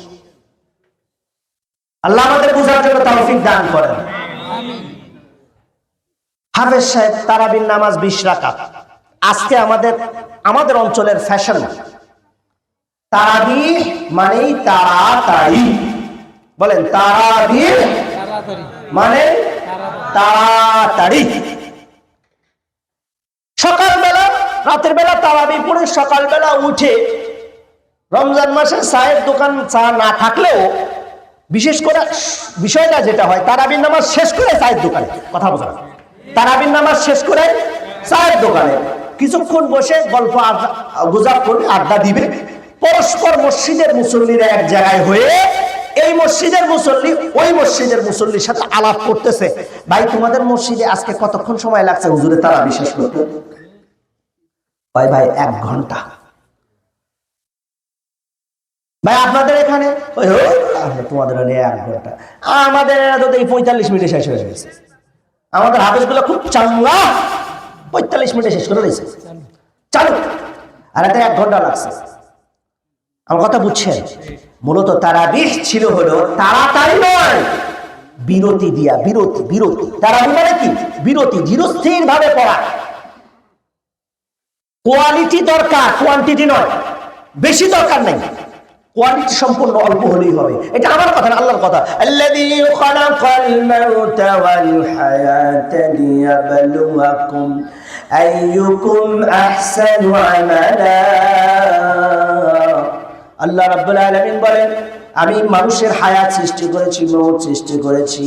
[SPEAKER 1] আল্লাহ আমাদের বুঝার জন্য তৌফিক দান করেন। হাফেজ সাহেব তারাবির নামাজ 20 রাকাত। আজকে আমাদের অঞ্চলের ফ্যাশন, তারাবি মানেই তাড়াতাড়ি। বলেন তারাবি মানে তাড়াতাড়ি। সকালবেলা, রাতের বেলা তারাবি পড়ে সকালবেলা উঠে, রমজান মাসে চায়ের দোকান চা না থাকলেও বিশেষ করে বিষয়টা যেটা হয়, তারাবির নামাজ শেষ করে চায়ের দোকানে, কথা বোঝা, তারাবির নামাজ শেষ করে চায়ের দোকানে কিছুক্ষণ বসে গল্প গুজব করবে, আড্ডা দিবে। পরস্পর মসজিদের মুসল্লিরা এক জায়গায় হয়ে এই মসজিদের মুসল্লি ওই মসজিদের মুসল্লির সাথে আলাপ করতেছে, ভাই তোমাদের মসজিদে আজকে কতক্ষণ সময় লাগছে হুজুরে তারা বিশ্বাস করতে? ভাই ভাই 1 ঘন্টা। ভাই আপনাদের এখানে তোমাদের 1 ঘন্টা, আমাদের 45 মিনিটে শেষ হয়ে গেছে। আমাদের হাদিসগুলো খুব চাঙ্গা, 45 মিনিটে শেষ করে দিয়েছে চালু, আর এতে 1 ঘন্টা লাগছে। আমার কথা বুঝছেন? মূলত তারাবিহ ছিল হলো তাড়াতাড়ি নয়, বিরতি দিয়া, বিরতি বিরতি। তারাবিহ মানে কি? বিরতি, ধীরস্থির ভাবে পড়া। কোয়ালিটি দরকার, কোয়ান্টিটি নয়। বেশি দরকার নেই, কোয়ালিটি সম্পূর্ণ অল্প হলেই হবে। এটা আমার কথা না, আল্লাহর কথা। আল্লাযী খালাকাল মাউতা ওয়াল হায়াতা লিয়াবলুয়াকুম আইয়ুকুম আহসানু আমালা। আল্লাহ রাব্বুল আলামিন বলেন, আমি মানুষের হায়াত সৃষ্টি করেছি, মওত সৃষ্টি করেছি।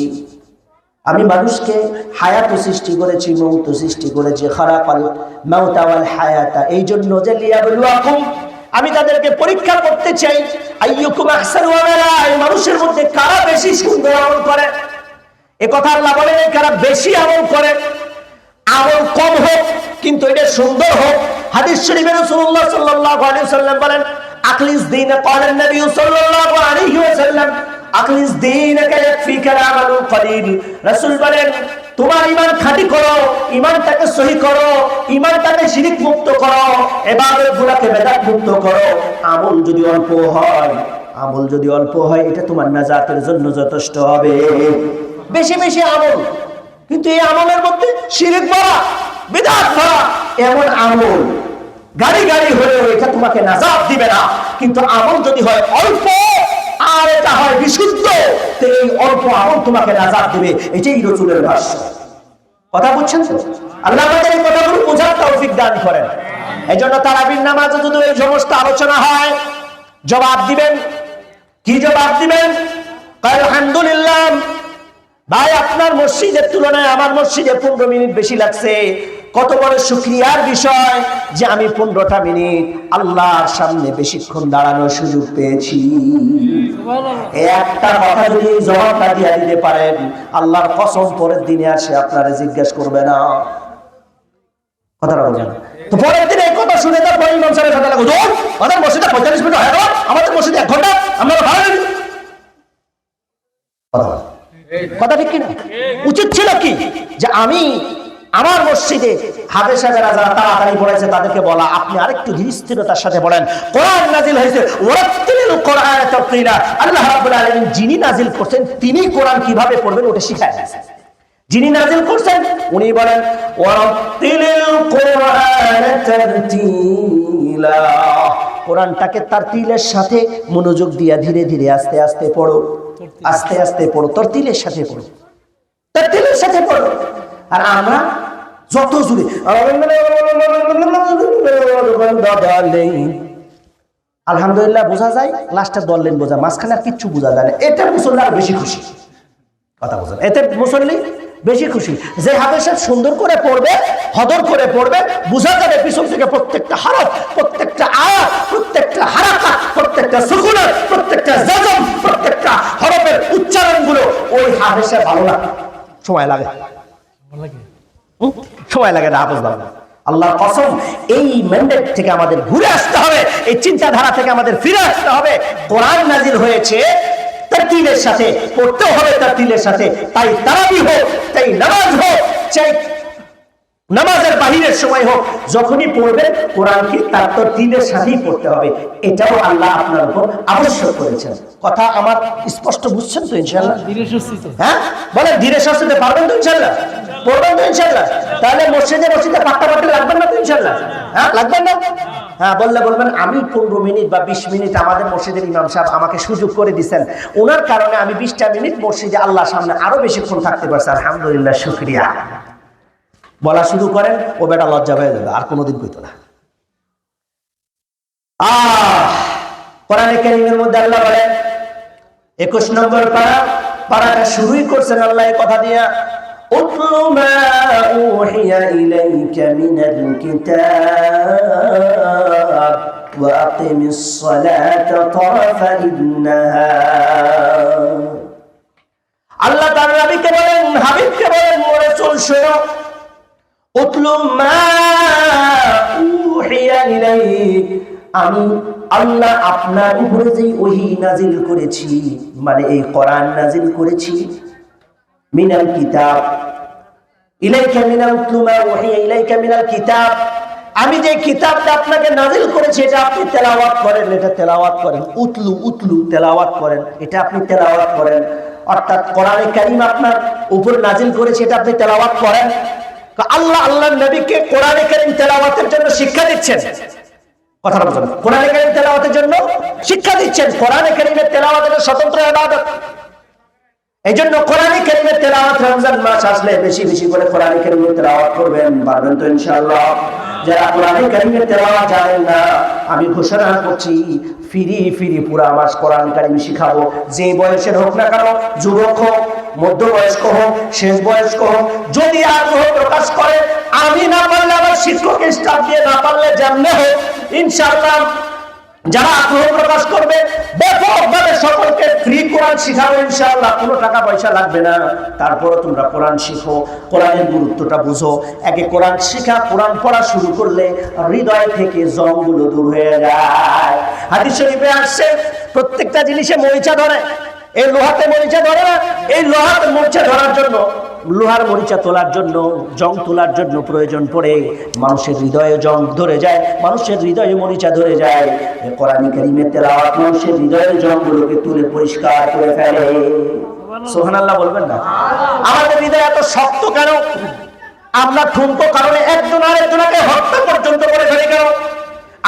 [SPEAKER 1] আমি মানুষকে হায়াত সৃষ্টি করেছি, মওত সৃষ্টি করেছি। খালাকাল মাউতা ওয়াল হায়াতা, এই জন্য যে লিয়াবলুয়াকুম, আমি তাদেরকে পরীক্ষা করতে চাই। আইয়ুকুম আহসানু আমালা, এই মানুষের মধ্যে কারা বেশি সুন্দর আমল করে। এ কথা আল্লাহ বলেন, কারা বেশি আমল করে। আমল কম হোক কিন্তু এটা সুন্দর হোক। হাদিস শরীফে রাসূলুল্লাহ সাল্লাল্লাহু আলাইহি ওয়াসাল্লাম বলেন, আখলিস দীন, ক্বালা নবী সাল্লাল্লাহু আলাইহি ওয়াসাল্লাম, আখলিস দীনকা ইয়াকফিকা আমালুল কলিল। রাসূল বলেন, তোমার ঈমান খাঁটি করো, ঈমানটাকে সহি করো, ঈমানটাকে শিরক মুক্ত করো, ইবাদতগুলোকে বেদাত মুক্ত করো। আমল যদি অল্প হয়, আমল যদি অল্প হয়, এটা তোমার নাজাতের জন্য যথেষ্ট হবে। বেশি বেশি আমল, কিন্তু এই আমলের মধ্যে শিরক ভরা, বিদআত ভরা এমন আমল গাড়ি গাড়ি হলেও এটা তোমাকে নাজাত দিবে না। কিন্তু আমল যদি হয় অল্প আর এটা হয় বিশুদ্ধ, তো এই অল্প আমল তোমাকে নাজাত দিবে। এটাই রাসূলের ভাষ্য। কথা বুঝছেন তো? আল্লাহ আমাদের এই কথাগুলো বোঝার তৌফিক দান করেন। এজন্য তারাবির নামাজে যদি এই সমস্ত আলোচনা হয়, জবাব দিবেন। কি জবাব দিবেন? আলহামদুলিল্লাহ ভাই, আপনার মসজিদের তুলনায় আমার মসজিদে 15 মিনিট বেশি লাগছে। কত বড় শুকরিয়ার বিষয় যে আমি 15টা মিনিট আল্লাহর সামনে বেশিক্ষণ দাঁড়ানোর সুযোগ পেয়েছি। একটা কথা যদি জবাবটা দিয়ে দিতে পারেন, আল্লাহর কসম পরের দিনে আসে আপনারা জিজ্ঞাসা করবে না। কথাটা বলেন তো, পরের দিনে এই কথা শুনে তারপর ইমাম সাহেবের সাথে লাগো, আমাদের মসজিদে 45 মিনিট হয়, আমাদের মসজিদে 1 ঘন্টা, আমরা ভালো কথা। কথা ঠিক কিনা? উচিত ছিল কি যে আমি আমার মসজিদে হাফেজ সাহেবেরা যারা তাড়াতাড়ি পড়েছে তাদেরকে বলা, আপনি আরেকটু ধীরস্থিরতার সাথে বলেন। কোরআন নাজিল হয়েছে, ওয়ারাত্তিলিল কোরআনা তারতিলা। আল্লাহ রাব্বুল আলামিন যিনি নাজিল করছেন তিনি কোরআন কিভাবে পড়বেন ওটা শিখায় দিয়েছেন। যিনি নাজিল করছেন উনি বলেন, ওয়ারাত্তিলিল কোরআনা তারতিলা। কোরআনটাকে তারতিলের সাথে মনোযোগ দিয়ে ধীরে ধীরে আস্তে আস্তে পড়ো, আস্তে আস্তে পড়ো, তরতিলের সাথে পড়ো, তরতিলের সাথে পড়ো। আর আমরা যত জুড়ে আলহামদুলিল্লাহ বোঝা যায়, লাস্টের দললেন বোঝা, মাঝখানে আর কিচ্ছু বোঝা যায় না। এটা মুসল্লি আর বেশি খুশি। কথা বোঝেন? এতে মুসল্লি বেশি খুশি যে হাফেজ সাহেব সুন্দর করে পড়বে, হদর করে পড়বে, বোঝা যাবে পিছন থেকে প্রত্যেকটা হরফ, প্রত্যেকটা আয়াত, প্রত্যেকটা হারাকাত, প্রত্যেকটা সুকুনাত, প্রত্যেকটা জাজম, প্রত্যেকটা হরফের উচ্চারণগুলো ওই হাফেজ সাহেব ভালো লাগে। সময় লাগে, সময় লাগে না হাফেজ ভালো। আল্লাহর কসম, এই ম্যান্ডেট থেকে আমাদের ঘুরে আসতে হবে, এই চিন্তাধারা থেকে আমাদের ফিরে আসতে হবে। কোরআন নাজিল হয়েছে তারতিলের সাথে, পড়তে হবে তারতিলের সাথে। তাই তারাবি হোক, তাই নামাজ হোক, চাই নামাজের বাহিরের সময় হোক, যখনই পড়বেন কোরআনকে তার তারতিলের সাথেই পড়তে হবে। এটাও আল্লাহ আপনার উপর আবশ্যক করেছেন। কথা আমার স্পষ্ট বুঝছেন তো ইনশাআল্লাহ? হ্যাঁ বলেন, ধীরে সুস্থে পারবেন তো ইনশাআল্লাহ? পড়বেন তো ইনশাআল্লাহ? তাহলে মসজিদে মসজিদে পাট্টা পাট্টা লাগবেন না তো ইনশাআল্লাহ? হ্যাঁ লাগবেন না? হ্যাঁ বললে বলবেন, আমি 15 মিনিট বা 20 মিনিট আমাদের মসজিদের ইমাম সাহেব আমাকে সুযোগ করে দিচ্ছেন, ওনার কারণে আমি 20টা মিনিট মসজিদে আল্লাহর সামনে আরো বেশিক্ষণ থাকতে পারছি, আলহামদুলিল্লাহ শুকরিয়া। বলা শুরু করেন, ও বেটা লজ্জা হয়ে যাবে, আর কোনোদিন কইতো না। কোরআনে কারীমের মধ্যে আল্লাহ বলেন, 21 নম্বর পারাটা শুরুই করছেন আল্লাহ এই কথা দিয়া, أتل ما أوحي إليك من الكتاب وأقم الصلاة طرفي النهار আল্লাহ তার নবীকে বলেন, হাবিবকে বলেন, রাসূল শোনো, উতলু মা উহিয়া ইলাইক, আমি আল্লাহ আপনার উপরে যে ওহী নাজিল করেছি, মানে এই কোরআন নাজিল করেছি, মিনাল কিতাব ইলাইকা মিনাল উতলু মা উহিয়া ইলাইকা মিনাল কিতাব, আমি যে কিতাবটা আপনাকে নাজিল করেছি এটা আপনি তেলাওয়াত করেন, এটা তেলাওয়াত করেন। উতলু উতলু তেলাওয়াত করেন, এটা আপনি তেলাওয়াত করেন, অর্থাৎ কোরআনে কারীম আপনার উপর নাজিল করেছে, এটা আপনি তেলাওয়াত করেন। আল্লাহ আল্লাহর নবীকে কোরআনে কারীম তেলাওয়াতের জন্য শিক্ষা দিচ্ছেন। কথাটা বুঝুন, কোরআনে কারীম তেলাওয়াতের জন্য শিক্ষা দিচ্ছেন। কোরআনে কারীমের তেলাওয়াত এটা স্বতন্ত্র ইবাদত। এইজন্য কোরআনে কারীমের তেলাওয়াত রমজান মাস আসলে বেশি বেশি করে কোরআনে কারীমের তেলাওয়াত করবেন, পারবেন তো ইনশাআল্লাহ। যারা কোরআনে কারীমের তেলাওয়াত জানেন না, আমি ঘোষণা করছি ফিরি ফিরি পুরা মাস কোরআন কারীম শিখাবো। যে বয়সের হোক না কেন, যুবক হোক, মধ্যবয়স্ক হোক, শেষ বয়স্ক হোক, যদি আগ্রহ প্রকাশ করে, আমি না পারলে আমার শিক্ষক স্টাফ দিয়ে, না পারলে যেমনে হোক ইনশাআল্লাহ যারা আগ্রহ প্রকাশ করবে ব্যাপকভাবে সকলকে ফ্রি কোরআন শিখাবো ইনশাআল্লাহ। কোনো টাকা পয়সা লাগবে না। তারপরে তোমরা কোরআন শিখো, কোরআনের গুরুত্বটা বুঝো। একে কোরআন শিখা, কোরআন পড়া শুরু করলে হৃদয় থেকে জংগুলো দূর হয়ে যায়। হাদিস শরীফে আসছে প্রত্যেকটা জিনিসে মরিচা ধরে, এই লোহাতে মরিচা ধরে না, এই লোহাতে মরিচা ধরার জন্য, লোহার মরিচা তোলার জন্য, জং তোলার জন্য প্রয়োজন পড়ে মানুষের হৃদয়ে জং ধরে যায়, মানুষের হৃদয়ে মরিচা ধরে যায়। কোরআন কারীমের তেলাওয়াত মানুষের হৃদয়ের জংগুলোকে তুলে পরিষ্কার করে ফেলে। সুবহানাল্লাহ বলবেন না? আমাদের হৃদয় এত শক্ত কেন? আমরা ঠুনকো কারণে একজন আরেকজনকে হত্যা পর্যন্ত করে ফেলে কেন?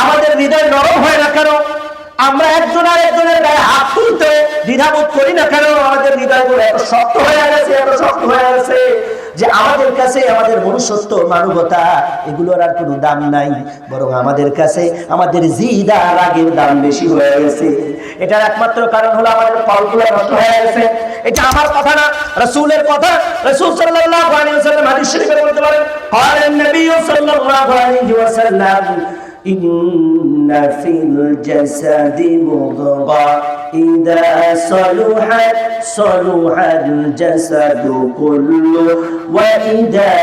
[SPEAKER 1] আমাদের হৃদয় নরম হয় না কেন? আমরা একজন আরেকজনের গায়ে হাত তুলতে দ্বিধাবোধ করি না কেন? আমাদের হৃদয়গুলো এত শক্ত হয়ে গেছে, এত শক্ত হয়ে গেছে যে আমাদের কাছে আমাদের মনুষ্যত্ব, মানবতা এগুলোর আর কোনো দাম নাই, বরং আমাদের কাছে আমাদের জিদা রাগের দাম বেশি হয়ে গেছে। এটার একমাত্র কারণ হলো আমাদের কলগুলো নষ্ট হয়ে গেছে। এটা আমার কথা না, রাসূলের কথা। রাসূল সাল্লাল্লাহু আলাইহি ওয়াসাল্লাম হাদিস শরীফে বলতে পারেন, ক্বালান নবী সাল্লাল্লাহু আলাইহি ওয়াসাল্লাম, ইন্না ফিল জাসাদি মুদগা ইযা সালুহাত সালুহাল জাসাদু কুল্লু ওয়া ইযা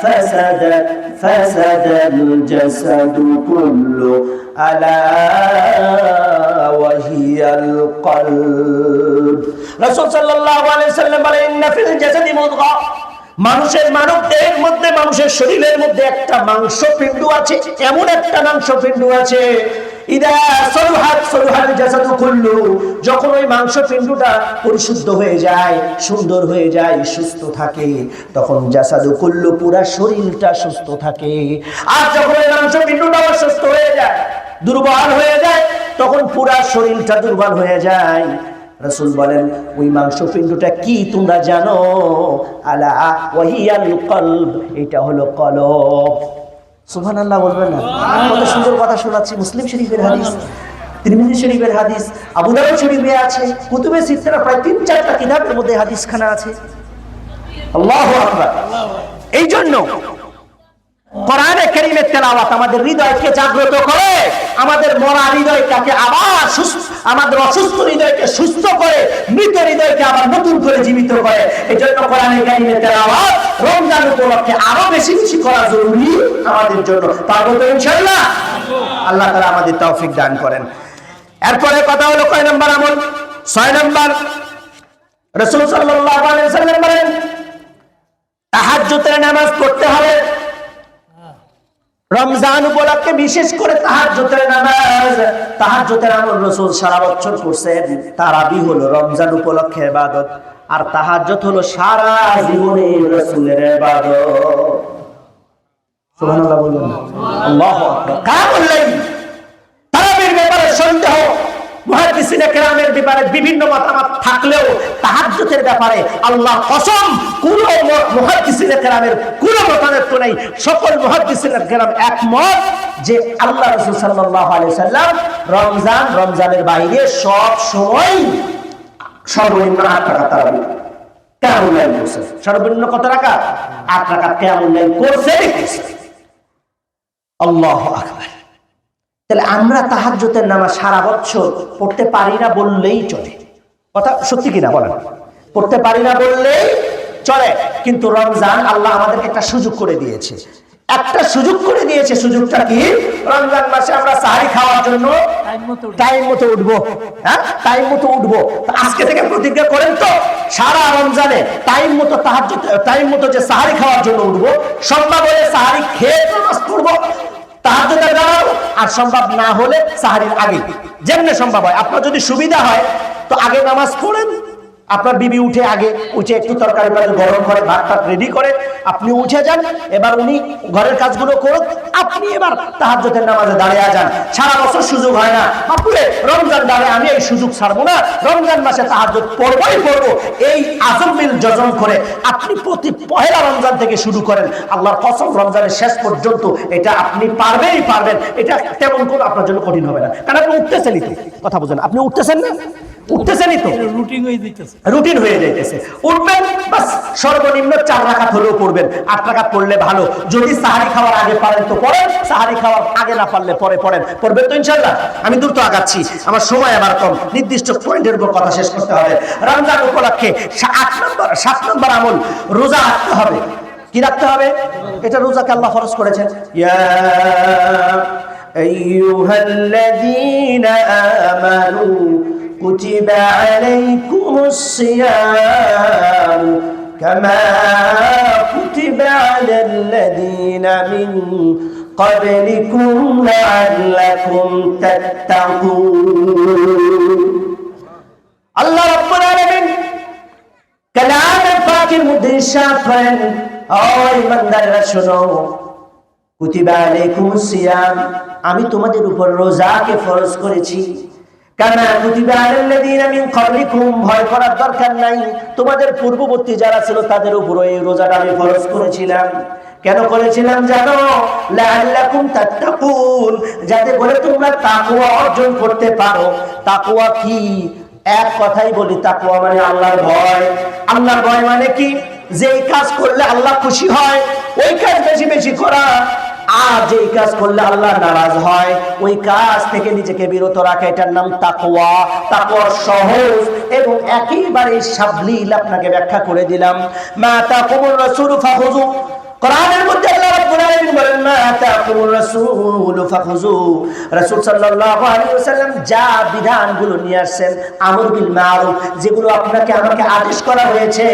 [SPEAKER 1] ফাসাদাত ফাসাদাল জাসাদু কুল্লু আলা ওয়া হিয়াল কলব। রাসূল সাল্লাল্লাহু আলাইহি ওয়াসাল্লাম বলেন, ইন্না ফিল জাসাদি মুদগা, মানুষের মানব দেহের মধ্যে, মানুষের শরীরের মধ্যে একটা মাংসপিণ্ড আছে, এমন একটা মাংসপিণ্ড আছে, ইদা সলুহাত সলুহাল জাসাদু কুল্লু, যখন ওই মাংসপিণ্ডটা পরিশুদ্ধ হয়ে যায়, সুন্দর হয়ে যায়, সুস্থ থাকে, তখন জাসাদু কুল্লু, পুরা শরীরটা সুস্থ থাকে। আর যখন ওই মাংসপিণ্ডটা অসুস্থ হয়ে যায়, দুর্বল হয়ে যায়, তখন পুরা শরীরটা দুর্বল হয়ে যায়। রাসূল বলেন, ওই মাংসপিণ্ডটা কি তোমরা জানো? আলা ওয়াহিয়াল কলব, এটা হলো কলব। সুবহানাল্লাহ বলবেন না? কত সুন্দর কথা শোনাচ্ছি। মুসলিম শরীফের হাদিস, তিরমিজি শরীফের হাদিস, আবু দাউদ শরীফে আছে, কুতুবে সিত্তার প্রায় 3-4টা কিতাবের মধ্যে হাদিসখানা আছে। আল্লাহু আকবার। এই জন্য কোরআনে কারীমের তেলাওয়াত আমাদের হৃদয়কে জাগ্রত করে, আমাদের মরা হৃদয়টাকে আবার সুস্থ, আমাদের অসুস্থ হৃদয়কে সুস্থ করে, মৃত হৃদয়কে আবার নতুন করে জীবিত করে। এই জন্য কোরআনে কারীমের তেলাওয়াত রমজান উপলক্ষে আরো বেশি বেশি করা জরুরি আমাদের জন্য। পারবো তো ইনশাআল্লাহ? আল্লাহ তাআলা আমাদের তৌফিক দান করেন। এরপরে কথা হলো কয় নাম্বার আমল? 6 নাম্বার। রাসূল সাল্লাল্লাহু আলাইহি ওয়াসাল্লাম বলেন, তাহাজ্জুদের নামাজ পড়তে হবে। রমজান উপলক্ষে বিশেষ করে তাহাজ্জুদের নামাজ, তাহাজ্জুদের আমল রাসূল সারা বছর করছেন। তারাবি হলো রমজান উপলক্ষে ইবাদত, আর তাহাজ্জুদ হলো সারা জীবনের রাসূলের ইবাদত। সুবহানাল্লাহ বলুন। আল্লাহু আকবার। কিয়ামুল লাইল, তারাবির ব্যাপারে সন্দেহ, মুহাদ্দিসিনে কেরামের ব্যাপারে বিভিন্ন মতামত থাকলেও তাহাজ্জুদের ব্যাপারে আল্লাহর কসম কোন মুহাদ্দিসিনে কেরামের কোন মতামত নেই। সকল মুহাদ্দিসিনে কেরাম একমত যে আল্লাহ রাসূল সাল্লাল্লাহু আলাইহি ওয়াসাল্লাম রমজানের বাইরে সব সময় সর্বনিম্ন 8 রাকাত তারাবি। কিয়ামুল লাইল করছেন। সর্বনিম্ন কত রাকাত? 8 রাকাত কিয়ামুল লাইল করছেন। আল্লাহু আকবার। তাহলে আমরা তাহাজ্জুদের নামাজ সারা বছর পড়তে পারি না বললেই চলে। কথা সত্যি কিনা বলেন? পড়তে পারি না বললেই চলে, কিন্তু রমজান আল্লাহ আমাদেরকে একটা সুযোগ করে দিয়েছে। একটা সুযোগ করে দিয়েছে। সুযোগটা কি? রমজান মাসে আমরা সাহারি খাওয়ার জন্য টাইম মতো উঠবো। হ্যাঁ, টাইম মতো উঠবো। আজকে থেকে প্রতিজ্ঞা করেন তো সারা রমজানে টাইম মতো তাহাজ্জুদ, টাইম মতো যে সাহারি খাওয়ার জন্য উঠবো। সম্ভব হলে সাহারি খেয়ে নামাজ পড়বো, তাহাজ্জুদের নামাজ। আর সম্ভব না হলে সাহারির আগে, যেমনে সম্ভব হয়। আপনার যদি সুবিধা হয় তো আগে নামাজ পড়েন, আপনার বিবি উঠে আগে উঠে একটু তরকারি গরম করে ভাত টাত রেডি করে আপনি উঠে যান, এবার উনি ঘরের কাজগুলো করুক, আপনি এবার তাহাজ্জুদের নামাজে দাঁড়িয়ে যান। সারা বছর সুযোগ হয় না, বাপুরে রমজান দাঁড়ে আমি এই সুযোগ ছাড়বো না, রমজান মাসে তাহাজ্জুদ পড়বই পড়বো, এই আজমিল জজম করে আপনি প্রতি পহেলা রমজান থেকে শুরু করেন। আল্লাহর কসম, রমজানের শেষ পর্যন্ত এটা আপনি পারবেনই পারবেন। এটা তেমন কোনো আপনার জন্য কঠিন হবে না, কারণ আপনি উঠতেছেনই তো। কথা বুঝেন? আপনি উঠতেছেন না? উঠতেছেনই তো, রুটিন হয়ে যাইতেছে। উঠবেন, বাস সর্বনিম্ন 4 রাকাত হলেও পড়বেন। 8 রাকাত পড়লে ভালো। যদি সাহারি খাওয়ার আগে পারেন তো পড়েন, সাহারি খাওয়ার আগে না পারলে পরে পড়েন। পড়বেন তো ইনশাআল্লাহ? আমি দ্রুত আগাচ্ছি, আমার সময় আবার কম, নির্দিষ্ট পয়েন্টের উপর কথা শেষ করতে হবে। রমজান উপলক্ষে 7 নম্বর আমল, রোজা রাখতে হবে। কি রাখতে হবে? এটা রোজাকে আল্লাহ ফরজ করেছেন। ইয়া আইয়ুহাল্লাযীনা আমানু كتب عليكم الصيام كما كتب على الذين من قبلكم لعلكم تتقون। আল্লাহ রাব্বুল আলামিন কালামে পাকের মধ্যে ইরশাদ করেন, ও ইমানদাররা শোনো, কুতিবা আলাইকুমুস সিয়াম, আমি তোমাদের উপর রোজাকে ফরজ করেছি। কামা কুতিবা আলাল্লাযীনা মিন ক্বাবলিকুম, ভয় করার দরকার নাই, তোমাদের পূর্ববর্তী যারা ছিল তাদের উপর এই রোজাটা আমি ফরজ করেছিলাম। কেন করেছিলাম জানো? লাআল্লাকুম তাত্তাকুন, যাতে করে তোমরা তাকওয়া অর্জন করতে পারো। তাকওয়া কি? এক কথাই বলি, তাকওয়া মানে আল্লাহর ভয়। আল্লাহর ভয় মানে কি? যেই কাজ করলে আল্লাহ খুশি হয় ওই কাজ বেশি বেশি করা, আর যেই কাজ করলে আল্লাহ নারাজ হয় ওই কাজ থেকে নিজেকে বিরত রাখা, এটার নাম তাকওয়া। তাকওয়া সহজ এবং একেবারে সাবলীল আপনাকে ব্যাখ্যা করে দিলাম। মা তাকুমুর রাসূল ফাখুযু, কোরআনের মধ্যে আল্লাহ রাব্বুল আলামিন বলেন, মা তাকুমুর রাসূল ফাখুযু, রাসূল সাল্লাল্লাহু আলাইহি ওয়াসাল্লাম যা বিধানগুলো নিয়ে আসেন, আমর বিল মারুফ, যেগুলো আপনাকে আমাকে আদেশ করা হয়েছে,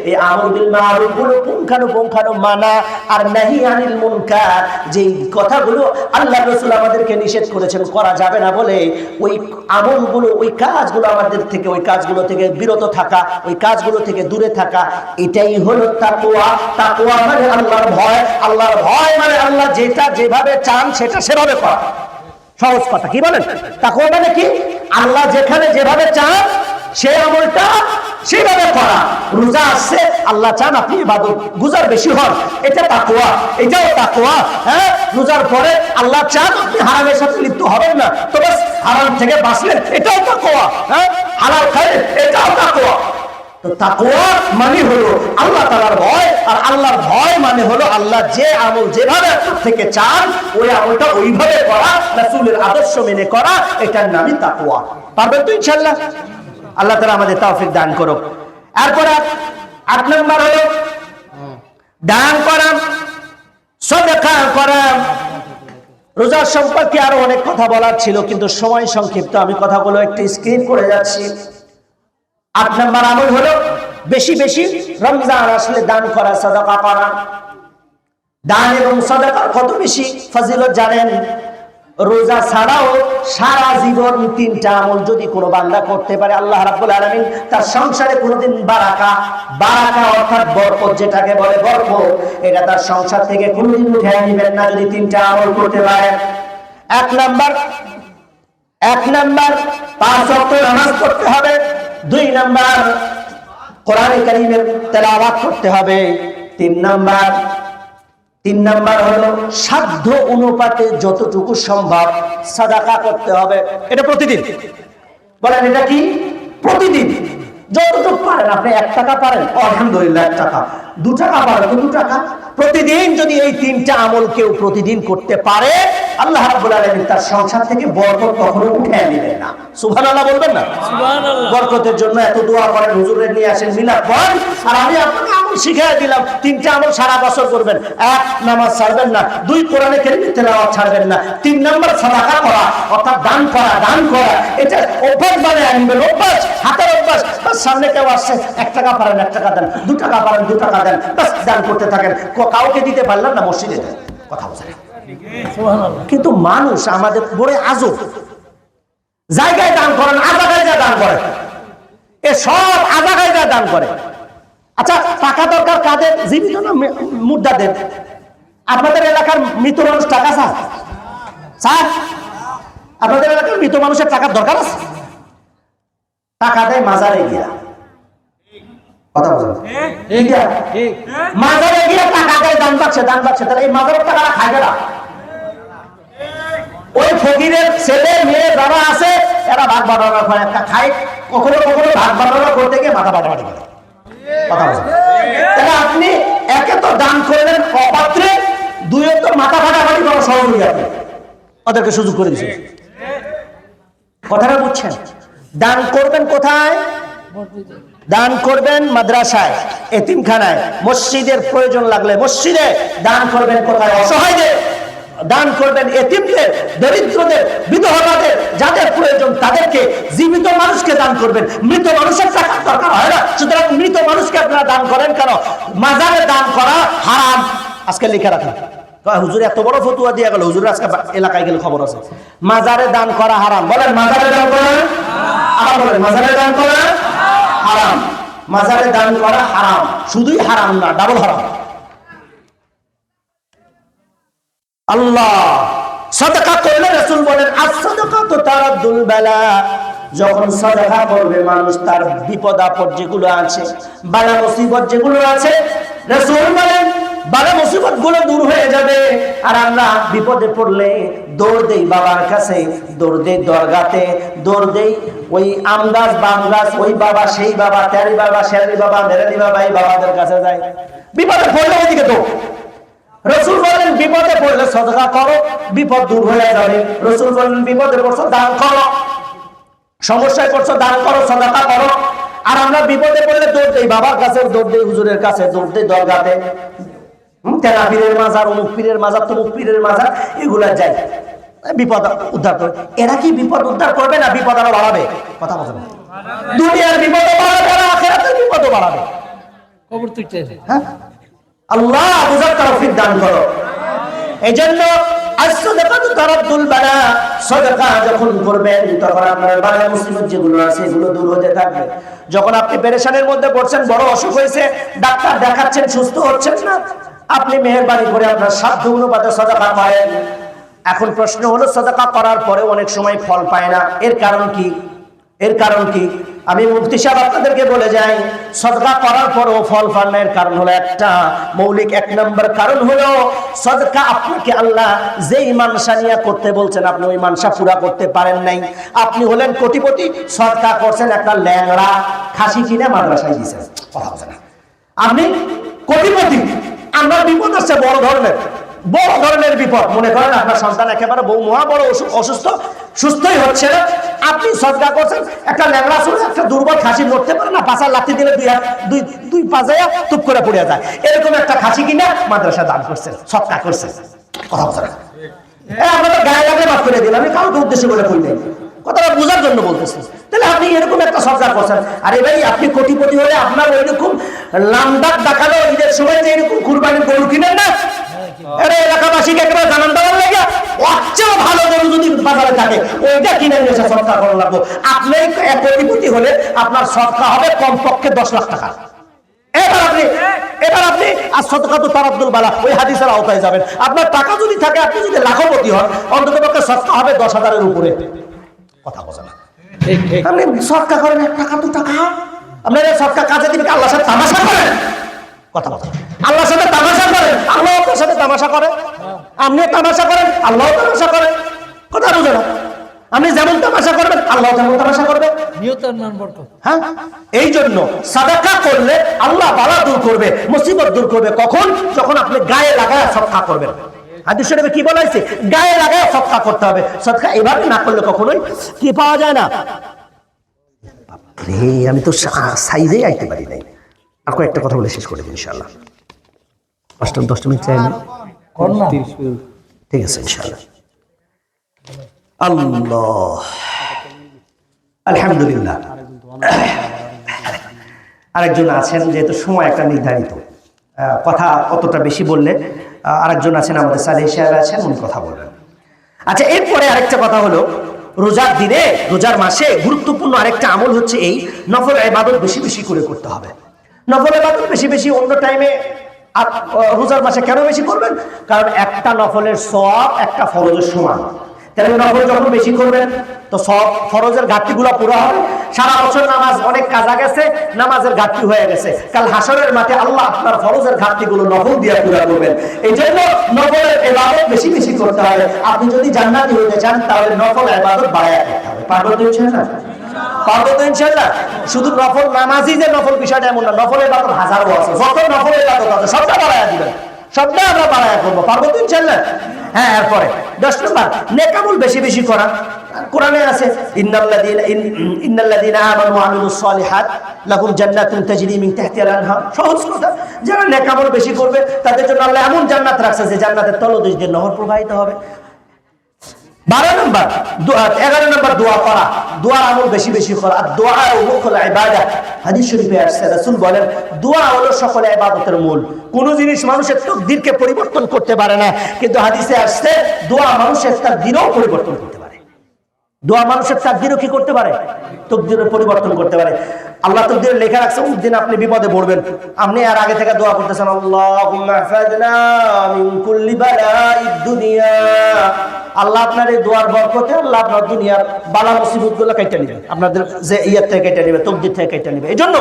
[SPEAKER 1] এই আমর বিল মারুফ গুলো পুঙ্খানুপুঙ্খানু মানা, আর নাহি আনিল মুনকার, যে কথাগুলো আল্লাহ রাসূল আমাদেরকে নিষেধ করেছেন করা যাবে না বলে, ওই আমলগুলো, ওই কাজগুলো আমাদের থেকে, ওই কাজগুলো থেকে বিরত থাকা, ওই কাজগুলো থেকে দূরে থাকা, এটাই হলো তাকওয়া। তাকওয়া মানে আল্লাহর ভয়। আল্লাহর ভয় মানে আল্লাহ যেটা যেভাবে চান সেটা সেভাবে করা। সহজ কথা, কি বলেন? তাকওয়া মানে কি? আল্লাহ যেখানে যেভাবে চান সেই আমলটা সেভাবে করা। রোজা আসছে, আল্লাহ চান আপনি ইবাদত গুজার বেশি হন, এটা তাকওয়া। এটাও তাকওয়া। হ্যাঁ, রোজার পরে আল্লাহ চান আপনি হারামের সাথে লিপ্ত হবেন না, তো বাস হারাম থেকে বাঁচলেন, এটাও তাকওয়া। হ্যাঁ, হালাল খাইলেন, এটাও তাকওয়া। তো তাকওয়া মানে হলো আল্লাহ তাআলার ভয়, আর আল্লাহর ভয় মানে হলো আল্লাহ যে আমল যেভাবে আপনার থেকে চান ওই আমলটা ওইভাবে করা, রাসূলের আদর্শ মেনে করা, এটার নামই তাকওয়া। পারবেন তো ইনশাআল্লাহ? আল্লাহ তাআলা আমাদের তৌফিক দান করুক। এরপরে 8 নম্বর হলো দান করা, সাদাকা করা। রোজার সম্পর্কে আরো অনেক কথা বলার ছিল, কিন্তু সময় সংক্ষিপ্ত, আমি কথাগুলো একটু স্কিপ করে যাচ্ছি। 8 নম্বর আমল হলো বেশি বেশি রমজান আসলে দান করা, সাদাকা করা। দান এবং সাদাকার কত বেশি ফজিলত জানেন? রোজা ছাড়াও সারা জীবন 3টা আমল যদি কোনো বান্দা করতে পারে, আল্লাহ রাব্বুল আলামিন তার সংসারে কোনোদিন বারাকা, বারাকা অর্থাৎ বরকত যেটাকে বলে বরকত, এটা তার সংসার থেকে কোনোদিন উঠে নেবেন না যদি 3টা আমল করতে পারে। 1 নম্বর 5 ওয়াক্ত নামাজ পড়তে হবে। 2 নম্বর কোরআন কারীমের তেলাওয়াত করতে হবে। 3 নম্বর হলো সাধ্য অনুপাতে যতটুকু সম্ভব সাদাকা করতে হবে। এটা প্রতিদিন। বলেন এটা কি? প্রতিদিন। যতটুকু পারেন আপনি 1 টাকা পারেন, আলহামদুলিল্লাহ 1 টাকা, 2 টাকা পারেন 2 টাকা। প্রতিদিন যদি এই 3টা আমল কেউ প্রতিদিন করতে পারে, আল্লাহ রাব্বুল আলামিন তার সংসার থেকে বরকত কখনো উঠিয়ে নেবেন না। সুবহানাল্লাহ বলবেন না? সুবহানাল্লাহ। বরকতের জন্য এত দোয়া করেন, হুজুরের নিয়ে আসেন, মিলাদ পড়েন, আর আমি আপনাকে আমল শিখিয়ে দিলাম। 3টা আমল সারা বছর করবেন। 1, নামাজ ছাড়বেন না। 2, কোরআনে কারীমের তেলাওয়াত ছাড়বেন না। 3 নাম্বার সাদাকা করা, অর্থাৎ দান করা। এটা অভ্যাস বানিয়ে আনবেন, অভ্যাস, হাতের অভ্যাস। বাস সামনে কেউ আসছে, 1 টাকা পারেন 1 টাকা দেন, 2 টাকা পারেন 2 টাকা দেন, বাস দান করতে থাকেন। কাউকে দিতে পারলাম না, মসজিদে দেন। কথা বলছেন। কিন্তু মানুষ আমাদের বড় আজব, জায়গায় দান করেন, আজাগায় যা দান করেন, এ সব আজাগায় যা দান করে। আচ্ছা, টাকা দরকার কাদের? জীবিত না মুর্দাদের? আপনাদের এলাকার মৃত মানুষ টাকা চায়? স্যার, আপনাদের এলাকার মৃত মানুষের টাকার দরকার আছে? টাকা দেয় মাজারে গিয়া। কথা বলেন, মাজারে গিয়ে টাকা দেয়, দান পাচ্ছে। তাহলে এই মাজারের টাকাটা খায় না? ওই ফকিরের ছেলে মেয়ে যারা আছে এরা ভাগ বাটোয়ারা করে, একটা খায়, কখনো ভাগ বাটোয়ারা করতে গিয়ে মাথা বাটাবাটি করে। কথা বলেন, তাহলে আপনি একে তো দান করলেন অপাত্রে, 2 তো মাথা ফাটাফাটি করা সহজ হয়ে যাবে, ওদেরকে সুযোগ করে দিচ্ছে। কথাটা বুঝছেন? দান করবেন কোথায়? দান করবেন মাদ্রাসায়, এতিমখানায়, মসজিদের প্রয়োজন লাগলে মসজিদে দান করবেন। কোথায়? অসহায়দের দান করবেন, এতিমদের, দরিদ্রদের, বিধবাদের, যাদের প্রয়োজন তাদেরকে। জীবিত মানুষকে দান করবেন, মৃত মানুষের টাকার দরকার হয় না। সুতরাং মৃত মানুষকে আপনারা দান করেন কেন? মাজারে দান করা হারাম। আজকে লিখে রাখেন, হুজুর এত বড় ফতুয়া দিয়ে গেল, হুজুর আজকে এলাকায় গেলে খবর আছে। মাজারে দান করা হারাম। বলেন মাজারে দান করা, আবার বলেন মাজারে দান করা হারাম। মাজারে দান করা হারাম, শুধুই হারাম না, ডাবল হারাম। আল্লাহ সাদাকা করলে রাসূল বলেন as-সাদাকাতু তারাদ্দুল বালা। যখন সাদাকা করবে মানুষ, তার বিপদ আপদ যেগুলো আছে, বালা মুসিবত যেগুলো আছে, রাসূল বলেন বালা মুসিবত গুলো দূর হয়ে যাবে। আর আমরা বিপদে পড়লে দৌড় দেই বাবার কাছে, দৌড় দেই দরগাতে, দৌড় দেই ওই আম গাছ বাম গাছ, ওই বাবা সেই বাবা, তেরি বাবা শেরি বাবা মেরেলি বাবা, এই বাবাদের কাছে যাই। বিপদে পড়লে ওইদিকে তো রাসূল বলেন বিপদে পড়লে সাদাকা করো, বিপদ দূর হয়ে যাবে। রাসূল বলেন বিপদে পড়ছো দান করো, সমস্যায় পড়ছো দান করো, সাদাকা করো। আর আমরা বিপদে পড়লে দৌড় দেই বাবার কাছে, দৌড় দেই হুজুরের কাছে, দৌড় দেই দরগাতে, তেরা পীরের মাজার, অমুক পীরের মাজার, তমুক পীরের মাজার, এগুলা যাই বিপদ উদ্ধার করে। এরা কি বিপদ উদ্ধার করবে না বিপদ আরো বাড়াবে? কথা বলছেন, দুনিয়ার বিপদও বাড়াবে আর আখিরাতের বিপদও বাড়াবে। হ্যাঁ, আল্লাহ বুঝার তৌফিক দান করো। এইজন্য as-সাদাকাতু তারাদ্দুল বালা, সাদাকা যখন করবেন তখন আপনার বালা মুসিবত যেগুলো আছে এগুলো দূর হতে থাকবে। যখন আপনি পেরেশানির মধ্যে পড়ছেন, বড় অসুখ হয়েছে, ডাক্তার দেখাচ্ছেন, সুস্থ হচ্ছেন না, আপনি মেহেরবানি করে আপনার সাধ্য অনুপাতে সাদাকা করেন। এখন প্রশ্ন হলো, সাদাকা করার পরে অনেক সময় ফল পায় না, এর কারণ কি? আমি মুফতি সাহেব আপনাদেরকে বলে যাই, সাদকা করার পরও ফল পান না, এর কারণ হলো একটা, মৌলিক 1 নম্বর কারণ হলো সাদকা আপনাকে আল্লাহ যেই মানসা নিয়ে করতে বলছেন আপনি ওই মানসা পুরা করতে পারেন নাই। আপনি হলেন কোটিপতি, সাদকা করছেন একটা ল্যাংড়া খাসি কিনে মাদ্রাসায় দিয়েছেন। কথা বলছে না, আপনি কোটিপতি, আমার বিপদ আসছে বড় ধরনের বিপদ। মনে করেন আপনার সন্তান একেবারে মহা বড় অসুস্থ, সুস্থই হচ্ছে না, আপনি সদকা করছেন একটা ল্যাংড়া চুলে একটা দুর্বল খাসি লড়তে পারে না, পাশা লাথি দিলে দুই পাজায়া টুপ করে পড়ে যায়, এরকম একটা খাসি কিনা মাদ্রাসা দান করছেন, সদকা করছেন। কথা বলছে না, আপনাদের গায়ে লাগে মাফ করে দিন, আমি কাউকে উদ্দেশ্য করে বললেন, কথাটা বোঝার জন্য বলতেছি। তাহলে আপনি এরকম একটা সদকা করছেন। আরে ভাই, আপনি কোটিপতি হলে আপনার ওইরকম লামদাক দেখালো ঈদের সময় যে এরকম কুরবানির গরু কিনেন না, এলাকাবাসীকে একবার জানান দেওয়ার লাগে, সবচেয়ে ভালো গরু যদি বাজারে থাকে ওইটা কিনে নিয়ে এসে সদকা করা লাগবে। আপনি কোটিপতি হলে আপনার সদকা হবে কমপক্ষে 10 লাখ টাকা। এবার আপনি আর সাদাকাতু তারাদ্দুল বালা ওই হাদিসের আওতায় যাবেন। আপনার টাকা যদি থাকে, আপনি যদি লাখপতি হন, অন্তত পক্ষে সদকা হবে 10,000-এর উপরে। কথা বলে না, আপনি সদকা করেন 1 টাকা 2 টাকা, আপনার সদকা কাজে দিবে, আল্লাহর সাথে তামাশা করেন। কথা বলেন, আল্লাহর সাথে তামাশা করেন, আল্লাহ আপনার সাথে তামাশা করে, আপনিও তামাশা করেন, আল্লাহও তামাশা করেন। কথা বুঝে না, আপনি যেমন তামাশা করবেন আল্লাহ তেমন তামাশা করবে। হ্যাঁ, এই জন্য সাদাকা করলে আল্লাহ বালা দূর করবে, মুসিবত দূর করবে। কখন? যখন আপনি গায়ে লাগায় সদকা করবেন। হাদিস শরীফে কি বলা হয়েছে? গায়ে লাগায় সদকা করতে হবে। সদকা এভাবে না করলে কখনোই কি পাওয়া যায় না। আমি তো সাইজেই আইতে পারি নাই। আর কয়েকটা কথা বলে শেষ করে দিন ইনশাআল্লাহ। 10 মিনিট চাই না, ঠিক আছে ইনশাআল্লাহ। আল্লাহ, আলহামদুলিল্লাহ। আরেকজন আছেন, যেহেতু সময় একটা নির্ধারিত, কথা অতটা বেশি বললে আরেকজন আছেন আমাদের সালেহ সাহেব আছেন, উনি কথা বলবেন। আচ্ছা, এরপরে আরেকটা কথা হলো, রোজার দিনে, রোজার মাসে গুরুত্বপূর্ণ আরেকটা আমল হচ্ছে এই নফল ইবাদত বেশি বেশি করে করতে হবে। নফল ইবাদত বেশি বেশি অন্য টাইমে, আর রোজার মাসে কেন বেশি করবেন? কারণ একটা নফলের সওয়াব একটা ফরজের সমান। তাহলে নফল যখন বেশি করবেন তো সব ফরজের ঘাটতিগুলো পুরো হবে। সারা বছর নামাজ অনেক কাজা গেছে, নামাজের ঘাটতি হয়ে গেছে, কাল হাসরের মাঠে আল্লাহ আপনার ফরজের ঘাটতিগুলো নফল দিয়ে পুরো করবেন। এই জন্য নফলের ইবাদত বেশি বেশি করতে হবে। আপনি যদি জান্নাতি হতে চান তাহলে নফল ইবাদত বাড়ায়া করতে হবে। পারবো তো ইনশাআল্লাহ? পারবো তো ইনশাআল্লাহ? শুধু নফল নামাজই যে নফল বিষয়টা এমন না, নফল ইবাদত হাজারো আছে। যত নফল ইবাদত আছে সবটা বাড়ায়া দিবেন, সবটা আমরা বাড়ায়া করবো। পারবো তো ইনশাআল্লাহ? হ্যাঁ। এরপরে 10 নম্বর, নেক আমল বেশি বেশি করা। কোরআনে আছে ইন্নাল্লাযীনা আমানু ওয়া আমিলুস সালিহাত লাহুম জান্নাতুন তাজরি মিন তাহতিহাল আনহার। সহজ কথা, যারা নেক আমল বেশি করবে তাদের জন্য আল্লাহ এমন জান্নাত রাখছে যে জান্নাতের তলদেশ দিয়ে নহর প্রবাহিত হবে। 11 নম্বর দোয়া করা, দোয়ার আমল বেশি বেশি করা। আর দোয়া মুখুল ইবাদত, হাদিস শরীফে আসছে রাসূল বলেন দোয়া হলো সকল ইবাদতের মূল। কোন জিনিস মানুষের তাকদীরকে পরিবর্তন করতে পারে না, কিন্তু হাদিসে আসছে দোয়া মানুষের তাকদীরও পরিবর্তন করতে পারে। দোয়া মানুষের তাকদীরও কি করতে পারে? তাকদীরও পরিবর্তন করতে পারে। আল্লাহ তাকদীরে লেখা রাখছে ওই দিন আপনি বিপদে পড়বেন, আপনি আর আগে থেকে দোয়া করতেছেন আল্লাহুম্মা ইহফাযনা মিন কুল্লি বালাইদ দুনিয়া। আল্লাহ আপনার এই দোয়ার বরকতে আল্লাহ আপনার দুনিয়ার বালা মুসিবতগুলো কেটে নেবেন, আপনাদের যে ইয়ার থেকে কেটে নেবে, তাকদীর থেকে কেটে নেবে। এই জন্য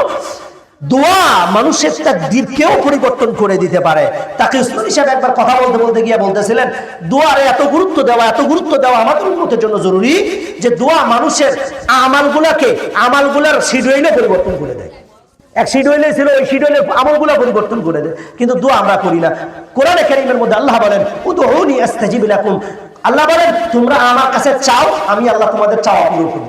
[SPEAKER 1] দোয়া মানুষের তাকদীরকেও পরিবর্তন করে দিতে পারে। তাকে উসমানী সাহেব একবার কথা বলতে বলতে গিয়ে বলতেছিলেন দোয়ারে এত গুরুত্ব দেওয়া আমাদের উম্মতের জন্য জরুরি যে দোয়া মানুষের আমলগুলোর শিডিউলে পরিবর্তন করে দেয়। এক শিডিউলে ছিল, ওই শিডিউলে আমলগুলো পরিবর্তন করে দেয়, কিন্তু দোয়া আমরা করি না। কোরআনে কারীমের মধ্যে আল্লাহ বলেন উদউনি আস্তাজিব লাকুম। আল্লাহ বলেন তোমরা আমার কাছে চাও, আমি আল্লাহ তোমাদের চাওয়া পূরণ করব।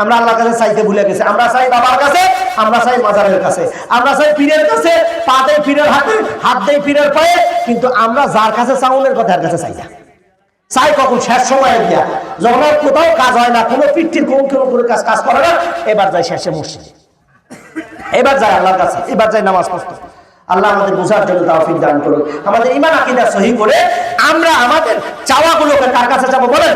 [SPEAKER 1] আমরা আল্লাহর কাছে চাইতে ভুলে গেছি। আমরা চাই বাবার কাছে, আমরা চাই মাজারের কাছে, আমরা চাই পীরের কাছে, পা দেয় পীরের হাতে, হাত দেয় পীরের পায়ে, কিন্তু আমরা যার কাছে চাউনের কথা এর কাছে চাই না। চাই কখন? শেষ সময়ে গিয়া, যখন কোথাও কাজ হয় না, কোনো পিঠির কোনো কাজ করে না, এবার যাই শেষে মসজিদে, এবার যাই আল্লাহর কাছে, এবার যাই নামাজ পড়তে। আল্লাহ আমাদের বোঝার জন্য তৌফিক দান করুন, আমাদের ঈমান আকীদা সহিহ করে আমরা আমাদের চাওয়াগুলোকে কার কাছে চাবো বলেন?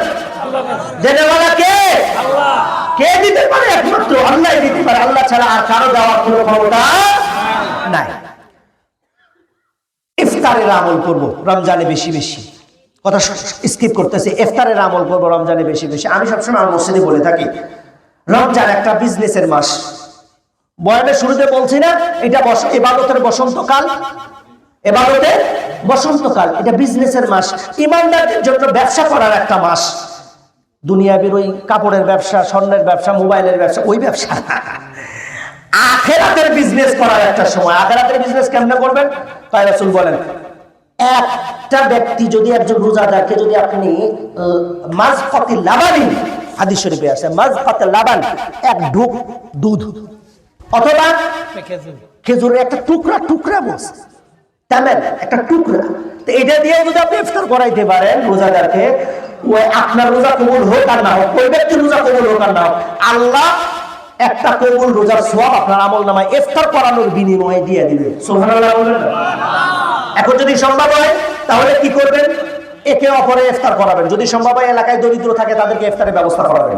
[SPEAKER 1] দেনেওয়ালা কে? আল্লাহ। কে দিতে পারে? একমাত্র আল্লাহই দিতে পারে। আল্লাহ ছাড়া আর কারো দেওয়ার কোনো ক্ষমতা নাই। ইফতারের আমল করব রমজানে বেশি বেশি, কথা স্কিপ করতেছি। ইফতারের আমল করব রমজানে বেশি বেশি। আমি সবসময় আমার মসজিদে বলে থাকি রমজান একটা বিজনেসের মাস। বয়ানের শুরুতে বলছি না, এটা ইবাদতের বসন্তকাল, ইবাদতের বসন্তকাল, এটা বিজনেসের মাস। ইমানদারদের জন্য ব্যবসা করার একটা মাস। দুনিয়াবির ওই কাপড়ের ব্যবসা, স্বর্ণের ব্যবসা, মোবাইলের ব্যবসা, ওই ব্যবসা। আখিরাতের বিজনেস করার একটা সময়। আখিরাতের বিজনেস কেমনে করবেন? তাই রাসূল বলেন একটা ব্যক্তি যদি, একজন রোজাদারকে যদি আপনি মাজফাতি লাবানি, হাদিস শরীফে আছে মাজফাতি লাবান, এক ঢোক দুধ অথবা খেজুরের একটা টুকরা বলছে, তামের একটা টুকরা, তো এটা দিয়ে যদি আপনি ইফতার করাইতে পারেন রোজাদারকে, ওই আপনার রোজা কবুল হোক আর না হোক, ওই ব্যক্তির রোজা কবুল হোক আর না হোক, আল্লাহ একটা কবুল রোজার সওয়াব আপনার আমলনামায় ইফতার করানোর বিনিময়ে দিয়ে দিবে। সুবহানাল্লাহ বলেন না? এখন যদি সম্ভব হয় তাহলে কি করবেন? একে অপরে ইফতার করাবেন। যদি সম্ভব হয় এলাকায় দরিদ্র থাকে তাদেরকে ইফতারের ব্যবস্থা করাবেন,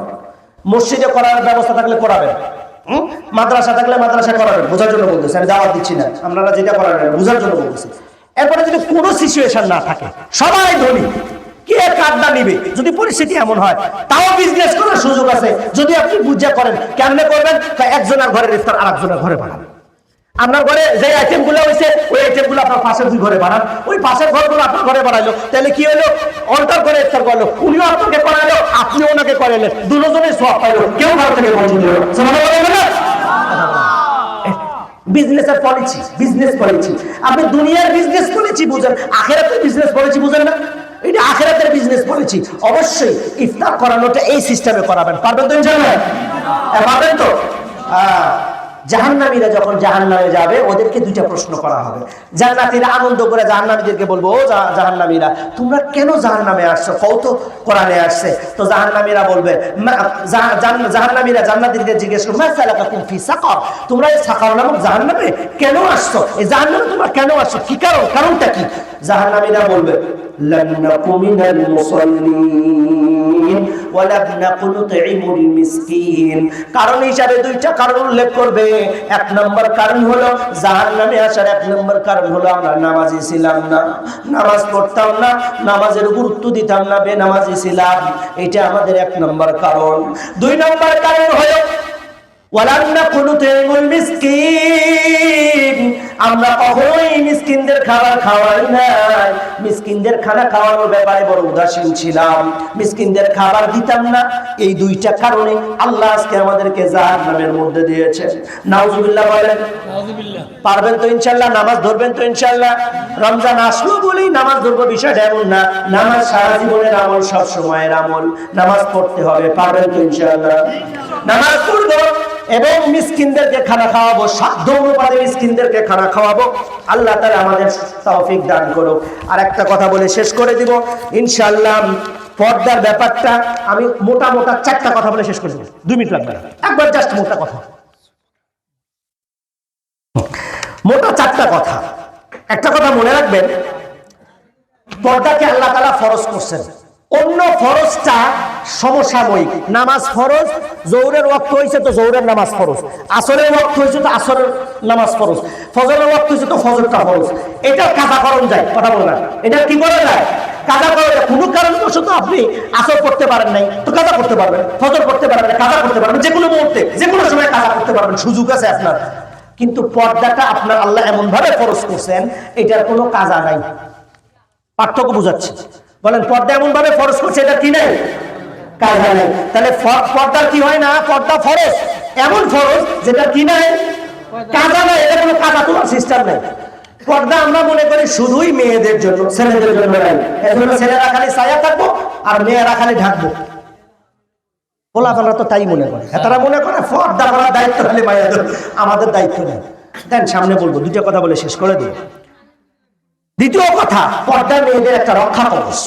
[SPEAKER 1] মসজিদে করার ব্যবস্থা থাকলে করাবেন, মাদ্রাসা থাকলে মাদ্রাসা করাবেন। বোঝার জন্য বলতেছি, আমি দাওয়াত দিচ্ছি না, আপনারা যেটা করাবেন বোঝার জন্য বলতেছি। এরপরে যদি কোনো সিচুয়েশন না থাকে, সবাই ধনী, কে কার্ডটা নিবে, যদি পরিস্থিতি এমন হয়, তাও বিজনেস করার সুযোগ আছে। যদি আপনি বুঝা করেন, কেমনে করবেন? একজনের ঘরের ইফতার আর একজনের ঘরে বানাবেন। আপনার ঘরে যে আইটেম গুলো হয়েছে ওই আইটেম গুলো আপনার পাশের দুই ঘরে বানান, ওই পাশের ঘরগুলো আপনার ঘরে বানাইলো, তাহলে কি হলো? অল্টার করে ইফতার করলো, উনিও আপনাকে করাইলো, আপনিও ওনাকে করাইলেন, দুজনেই সওয়াব পাইলো, কেউ ভালো থেকে বঞ্চিত হলো। বিজনেসের পলিসি, বিজনেস পলিসি। আপনি দুনিয়ার বিজনেস পলিসি বুঝেন, আখিরাতের বিজনেস পলিসি বুঝেন না? এটা আখিরাতের বিজনেস পলিসি। অবশ্যই ইফতার করানোটা এই সিস্টেমে করাবেন, পারবেন তো ইনশাআল্লাহ? পারবেন তো? জাহান্নামীরা যখন জাহান্নামে যাবে ওদেরকে দুইটা প্রশ্ন করা হবে। জান্নাতীরা আনন্দ করে জাহান্নামীদেরকে বলবো, ও জাহান্নামীরা তোমরা কেন জাহান্নামে আসছো, কত কোরআনে আসছে। তো জাহান্নামীরা বলবে, জাহান্নামীরা জান্নাতীদেরকে জিজ্ঞেস করবে, মা সালাকাকুম ফি সাকার, তোমরা এই সাকার নামক জাহান্নামে কেন আসছো, এই জাহান্নামে তোমরা কেন আসছো, কি কারণ, কারণটা কি? জাহান্নামীরা বলবে, লাম নাকু মিনাল মুসাল্লিন ওয়া লাম নাকু নুতঈমুল মিসকিন। কারণ হিসাবে দুইটা কারণ উল্লেখ করবে। এক নম্বর কারণ হলো জাহান্নামে আসার এক নম্বর কারণ হলো আমরা নামাজি ছিলাম না, নামাজ পড়তাম না, নামাজের গুরুত্ব দিতাম না, বেনামাজি ছিলাম, এটা আমাদের এক নম্বর কারণ। দুই নম্বর কারণ হলো ওয়ালাম নাকু নুতঈমুল মিসকিন, আমরা কখনোই মিসকিনদের খাবার খাওয়াই নাই, মিসকিনদের খানা খাওয়ানোর ব্যাপারে বড় উদাসীন ছিলাম, মিসকিনদের খাবার দিতাম না। এই দুইটা কারণে আল্লাহ আজকে আমাদেরকে জাহান্নামের মধ্যে দিয়েছেন। নাউজুবিল্লাহ বলেন। পারবেন তো ইনশাআল্লাহ? নামাজ ধরবেন তো ইনশাআল্লাহ? রমজান আসলো বলেই নামাজ ধরবো বিষয়টা এমন না, নামাজ সারা জীবনের আমল, সব সময়ের আমল, নামাজ পড়তে হবে। পারবেন তো ইনশাআল্লাহ? নামাজ পড়বো এবং মিসকিনদেরকে খানা খাওয়াবো, সাধ্য অনুপাতে মিসকিনদেরকে খানা খাওয়াবো। আল্লাহ তাআলা আমাদের তৌফিক দান করুক। আর একটা কথা বলে শেষ করে দিব ইনশাআল্লাহ। পর্দার ব্যাপারটা আমি মোটা মোটা চারটা কথা বলে শেষ করে দেব, 2 মিনিট লাগবে না, একবার জাস্ট মোটা কথা, মোটা চারটা কথা। একটা কথা মনে রাখবেন, পর্দাকে আল্লাহ তাআলা ফরজ করছেন, অন্য ফরজটা সমসাময়িক। নামাজ ফরজ, জোহরের ওয়াক্ত হয়েছে তো জোহরের নামাজ ফরজ, আসরের ওয়াক্ত হয়েছে তো আসরের নামাজ ফরজ, ফজরের ওয়াক্ত হয়েছে তো ফজরটা ফরজ। এটা কাজা করণ যায়, কথা বলে না, এটা কি করে যায়? কাজা করে। কোনো কারণবশত আপনি আসর করতে পারেন নাই তো কাজা করতে পারবেন, ফজর করতে পারবেন, কাজা করতে পারবেন, যে কোনো মুহূর্তে যে কোনো সময় কাজা করতে পারবেন, সুযোগ আছে আপনার। কিন্তু পর্দাটা আপনার আল্লাহ এমন ভাবে ফরজ করছেন, এটার কোনো কাজা নাই। পার্থক্য বুঝাচ্ছি, বলেন পর্দা এমন ভাবে ফরজ করছে, এটা কি নাই? কাজা নাই। তাহলে পর্দার কি হয় না? পর্দা ফরজ, এমন ফরজ যেটা কি নাই? কাজা নাই, এটা কোনো কাজা তোলার সিস্টেম নাই। পর্দা আমরা মনে করি শুধুই মেয়েদের জন্য, ছেলেদের জন্য নাই। এজন্য ছেলেরা খালি ছায়া থাকবো আর মেয়েরা খালি ঢাকবো। পোলাপানরা তো তাই মনে করে, তারা মনে করে পর্দা করার দায়িত্ব খালি মায়েদের, আমাদের দায়িত্ব নেই। দেন সামনে বলবো, দুইটা কথা বলে শেষ করে দিই। দ্বিতীয় কথা, পর্দা মেয়েদের একটা রক্ষা কবচ।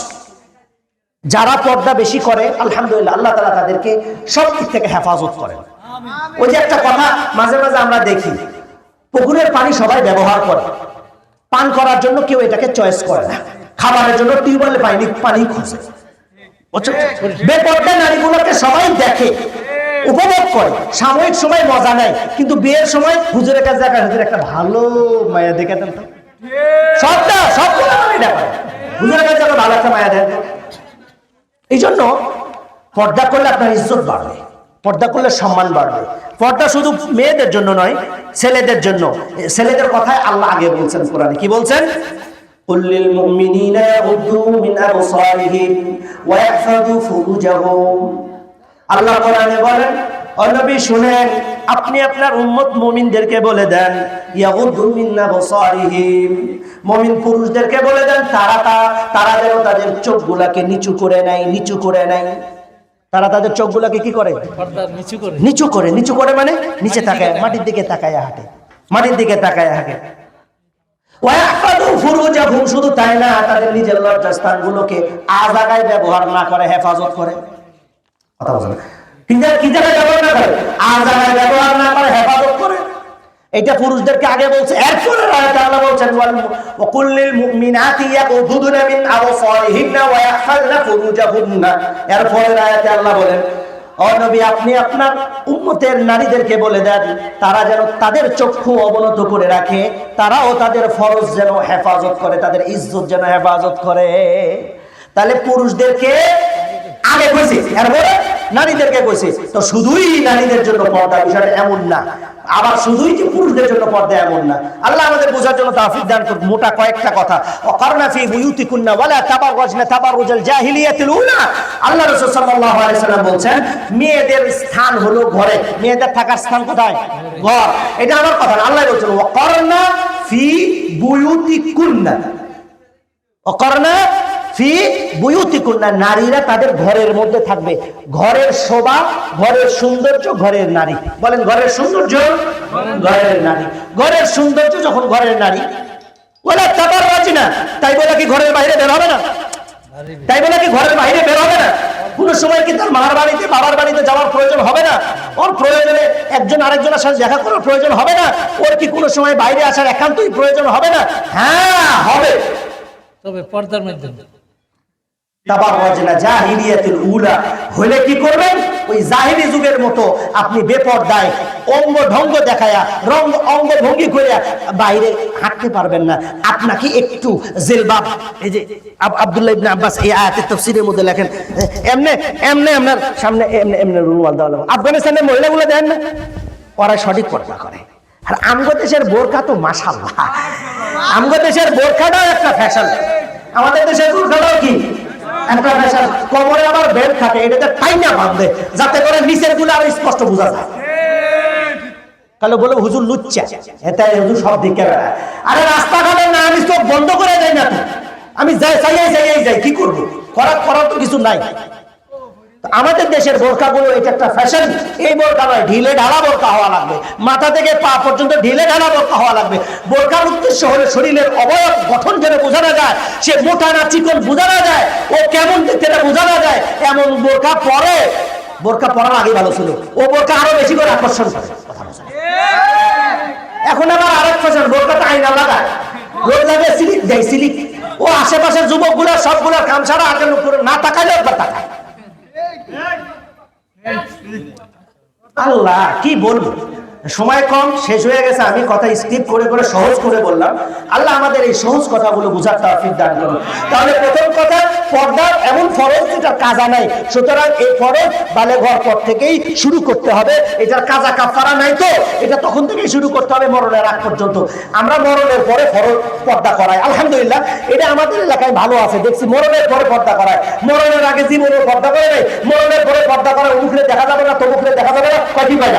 [SPEAKER 1] যারা পর্দা বেশি করে আলহামদুলিল্লাহ আল্লাহ তাআলা তাদেরকে সব দিক থেকে হেফাজত করেন। ওই যে একটা কথা মাঝে মাঝে আমরা দেখি, পুকুরের পানি সবাই ব্যবহার করে, পান করার জন্য কেউ এটাকে চয়েস করে না, খাবারের জন্য টিউবওয়েলে পানি খুঁজে। বেপর্দা নারীগুলোকে সবাই দেখে, উপভোগ করে, সাময়িক সময় মজা নেয়, কিন্তু বিয়ের সময় হুজুরের কাছে দেখা, হুজুর একটা ভালো মায়া দেখে দেন তো, সবটা সব হুজুরের কাছে ভালো একটা মায়া দেন। এই জন্য পর্দা করলে আপনার ইজ্জত বাড়বে, পর্দা করলে সম্মান বাড়বে। পর্দা শুধু মেয়েদের জন্য নয়, ছেলেদের জন্য। ছেলেদের কথায় আল্লাহ আগে বলছেন কোরআনে, কি বলছেন? কুল্লিল মুমিনিনা ইয়াগুদ্দু মিন আবসারিহিম ওয়া ইয়াহফাযু ফুরুজাহুম। আল্লাহ কোরআনে বলেন, ও নবী শুনেন, আপনি আপনার উম্মত মুমিনদেরকে বলে দেন, ইয়াগুদ্দু মিন আবসারিহিম, মুমিন পুরুষদেরকে বলে দেন তারা যেন তাদের চোখগুলোকে নিচু করে নেয়, নিচু করে নেয়। তারা তাদের চোখগুলোকে কি করে? নিচু করে। নিচু করে মানে নিচে তাকায়, মাটির দিকে তাকায় হাঁটে, মাটির দিকে তাকায় হাঁটে। ওয়াহফাযু ফুরুজাহুম, শুধু তাই না, তাদের নিজের লজ্জাস্থানগুলোকে আজাগায় ব্যবহার না করে হেফাজত করে। কথা বলেন, কি জায়গায় ব্যবহার না করে? আজাগায় ব্যবহার না করে হেফাজত করে। এটা পুরুষদেরকে আগে বলছে। এরপরে আয়াতে আল্লাহ বলছেন, ওয়া কুল্লিল মুমিনাতি ইয়াগুদুনা মিন আবসারিহিন্না ওয়া ইয়াহফাযনা ফুরুজাহুন্না। এরপরে আয়াতে আল্লাহ বলেন, ও নবী আপনি আপনার উম্মতের নারীদেরকে বলে দেন তারা যেন তাদের চক্ষু অবনত করে রাখে, তারাও তাদের ফরজ যেন হেফাজত করে, তাদের ইজ্জত যেন হেফাজত করে। তাহলে পুরুষদেরকে আগে কইছে, এরপরে নারীদেরকে কইছে। তো শুধুই নারীদের জন্য পর্দা বিষয়টা এমন না, আবার শুধুই যে পুরুষদের জন্য পর্দা এমন না। আল্লাহ আমাদের বোঝার জন্য তাওফিক দান করুন। মোটা কয়েকটা কথা, ওয়াকারনা ফি বুয়ুতিকুন্না ওয়ালা তাবাররাজনা তাবাররুজাল জাহিলিয়াতিল উলা। আল্লাহ রাসূল সাল্লাল্লাহু আলাইহি সাল্লাম বলছেন মেয়েদের স্থান হলো ঘরে, মেয়েদের থাকার স্থান কোথায়? ঘর। এটা আমার কথা না, আল্লাহ বলছেন ওয়াকারনা ফি বুয়ুতিকুন্না, ওয়াকারনা ফি বুয়ুতিকুন্না, নারীরা তাদের ঘরের মধ্যে থাকবে। ঘরের শোভা, ঘরের সৌন্দর্য, ঘরের নারী। বলেন ঘরের সৌন্দর্য, ঘরের নারী। ঘরের সৌন্দর্য যখন ঘরের নারী, ওলা তাবাররাজনা, তাই বলে কি ঘরের বাইরে বের হবে না? তাই বলে কি ঘরের বাইরে বের হবে না? কোনো সময় কি তার মার বাড়িতে বাবার বাড়িতে যাওয়ার প্রয়োজন হবে না? ওর প্রয়োজনে একজন আরেকজনের সাথে দেখা করার প্রয়োজন হবে না? ওর কি কোনো সময় বাইরে আসার একান্তই প্রয়োজন হবে না? হ্যাঁ হবে,
[SPEAKER 2] তবে পর্দার মাধ্যমে।
[SPEAKER 1] তাবাররাজনা জাহিলিয়াতুল উলা হলে কি করবেন? ওই জাহিলি যুগের মতো আপনি বেপরদায় অঙ্গ ঢঙ্গ দেখায়া অঙ্গ ভঙ্গি করে বাইরে হাঁটতে পারবেন না। আপনাকে একটু জিলবাব, এই যে আব্দুল্লাহ ইবনে আব্বাস এই আয়াতের তাফসীরের মধ্যে লেখেন, এমনে এমনে আপনার সামনে এমনে এমনে রুমাল দেওয়া লাগবে। আফগানিস্তানের মহিলাগুলো দেন না, ওরা সঠিক পর্দা করে। আর আমগো দেশের বোরকা তো মাশাআল্লাহ, আমগো দেশের বোরকাটাও একটা ফ্যাশন। আমাদের দেশের বোরকাটাও কি একটা ফ্যাশন। কোমরে আবার বেল্ট থাকে, এটাতে টাইনা বাঁধবে যাতে করে নিচের গুলো আরো স্পষ্ট বোঝা যায়। তাহলে বলে হুজুর লুচ্চা, এটা হুজুর সব দিকে বেড়ায়। আরে রাস্তাঘাটে না আমি চোখ বন্ধ করে যাই না তো, আমি যাই যাই কি করবো? করার তো কিছু নাই। আমাদের দেশের বোরকাগুলো এটা একটা ফ্যাশন। এই বোরকা নয়, ঢিলে ঢালা বোরকা হওয়া লাগবে, মাথা থেকে পা পর্যন্ত ঢিলে ঢালা বোরকা হওয়া লাগবে। বোরকার উদ্দেশ্য হলে শরীরের অবয়ব গঠন যেন বোঝা না যায়, সে মোটা না চিকন বোঝা না যায়, ও কেমন দেখতে বোঝা না যায়, এমন বোরকা পরে। বোরকা পরার আগে ভালো ছিল, ও বোরকা আরো বেশি করে আকর্ষণ করে। এখন আবার আরেক ফ্যাশন, বোরকাটা আয়না লাগায়, রোদ লাগে সিলিক দেয় সিলিক। ও আশেপাশের যুবক গুলা সবগুলা কাম ছাড়া আগে লোক না তাকাইলে একবার তাকায়। আল্লাহ কি বলবো, সময় কম, শেষ হয়ে গেছে। আমি কথা স্কিপ করে করে সহজ করে বললাম। আল্লাহ আমাদের এই সহজ কথাগুলো বুঝার তৌফিক দান করুন। তাহলে প্রথম কথা, পর্দা এমন ফরজ যেটা কাজা নাই, সুতরাং এই ফরজ বালেঘর পর থেকেই শুরু করতে হবে। এটার কাজা কাফারা নাই, তো এটা তখন থেকেই শুরু করতে হবে মরণের আগ পর্যন্ত। আমরা মরণের পরে ফরজ পর্দা করাই, আলহামদুলিল্লাহ এটা আমাদের এলাকায় ভালো আছে, দেখছি মরণের পরে পর্দা করায়। মরণের আগে জীবনে পর্দা করে নাই, মরণের পরে পর্দা করা, মুখে দেখা যাবে না, তবুখে দেখা যাবে না, কয়টি পায়।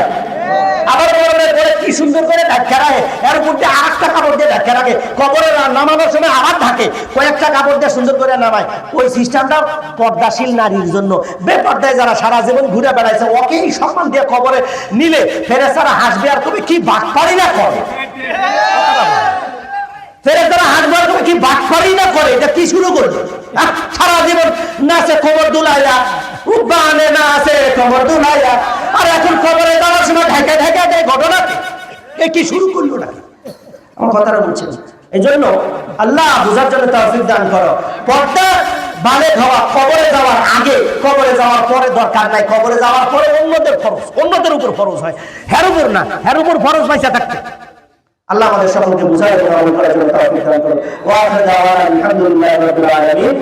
[SPEAKER 1] আবার মরণের পরে কি সুন্দর করে ঢাকা রাখে, এর উপর দিয়ে আরেকটা কাপড় দিয়ে ঢাকা রাখে, কবরে নামানোর সময় আবার ঢাকে, কয়েকটা কাপড় দিয়ে সুন্দর করে নামায়। ওই সিস্টেমটা পর্দাশীল নারীর জন্য। বেপর্দায় যারা সারা জীবন ঘুরে বেড়াইছে, ওকেই সম্মান দিয়ে কবরে নিলে ফেরেশতারা হাসবে আর কবি কি বাটপারি না করে, ফেরেশতারা হাসবে আর কবি কি বাটপারি না করে। এটা কি শুরু করবে? সারা জীবন নাচে খবর দুলাইয়া, উদ্যানে না আছে খবর দুলাইয়া, আর এখন খবরে যাওয়ার সময় ঢাকা ঢাকা দেয় ঘটনা। এ কি শুরু করলো না? আমার কথাটা বলছেন। এই জন্য আল্লাহ বুঝার জন্য তৌফিক দান করো। পর্দা বালেগ হওয়া কবরে যাওয়ার আগে, কবরে যাওয়ার পরে দরকার নাই। কবরে যাওয়ার পরে অন্যদের ফরজ, অন্যদের উপর ফরজ হয়, হের উপর না। হের উপর ফরজ পয়সা থাকতে। আল্লাহ আমাদের সকলকে বুঝায় আমল করার জন্য তৌফিক দান করুন। ওয়া আখিরু দাওয়ানা আলহামদুলিল্লাহি রাব্বিল আলামিন।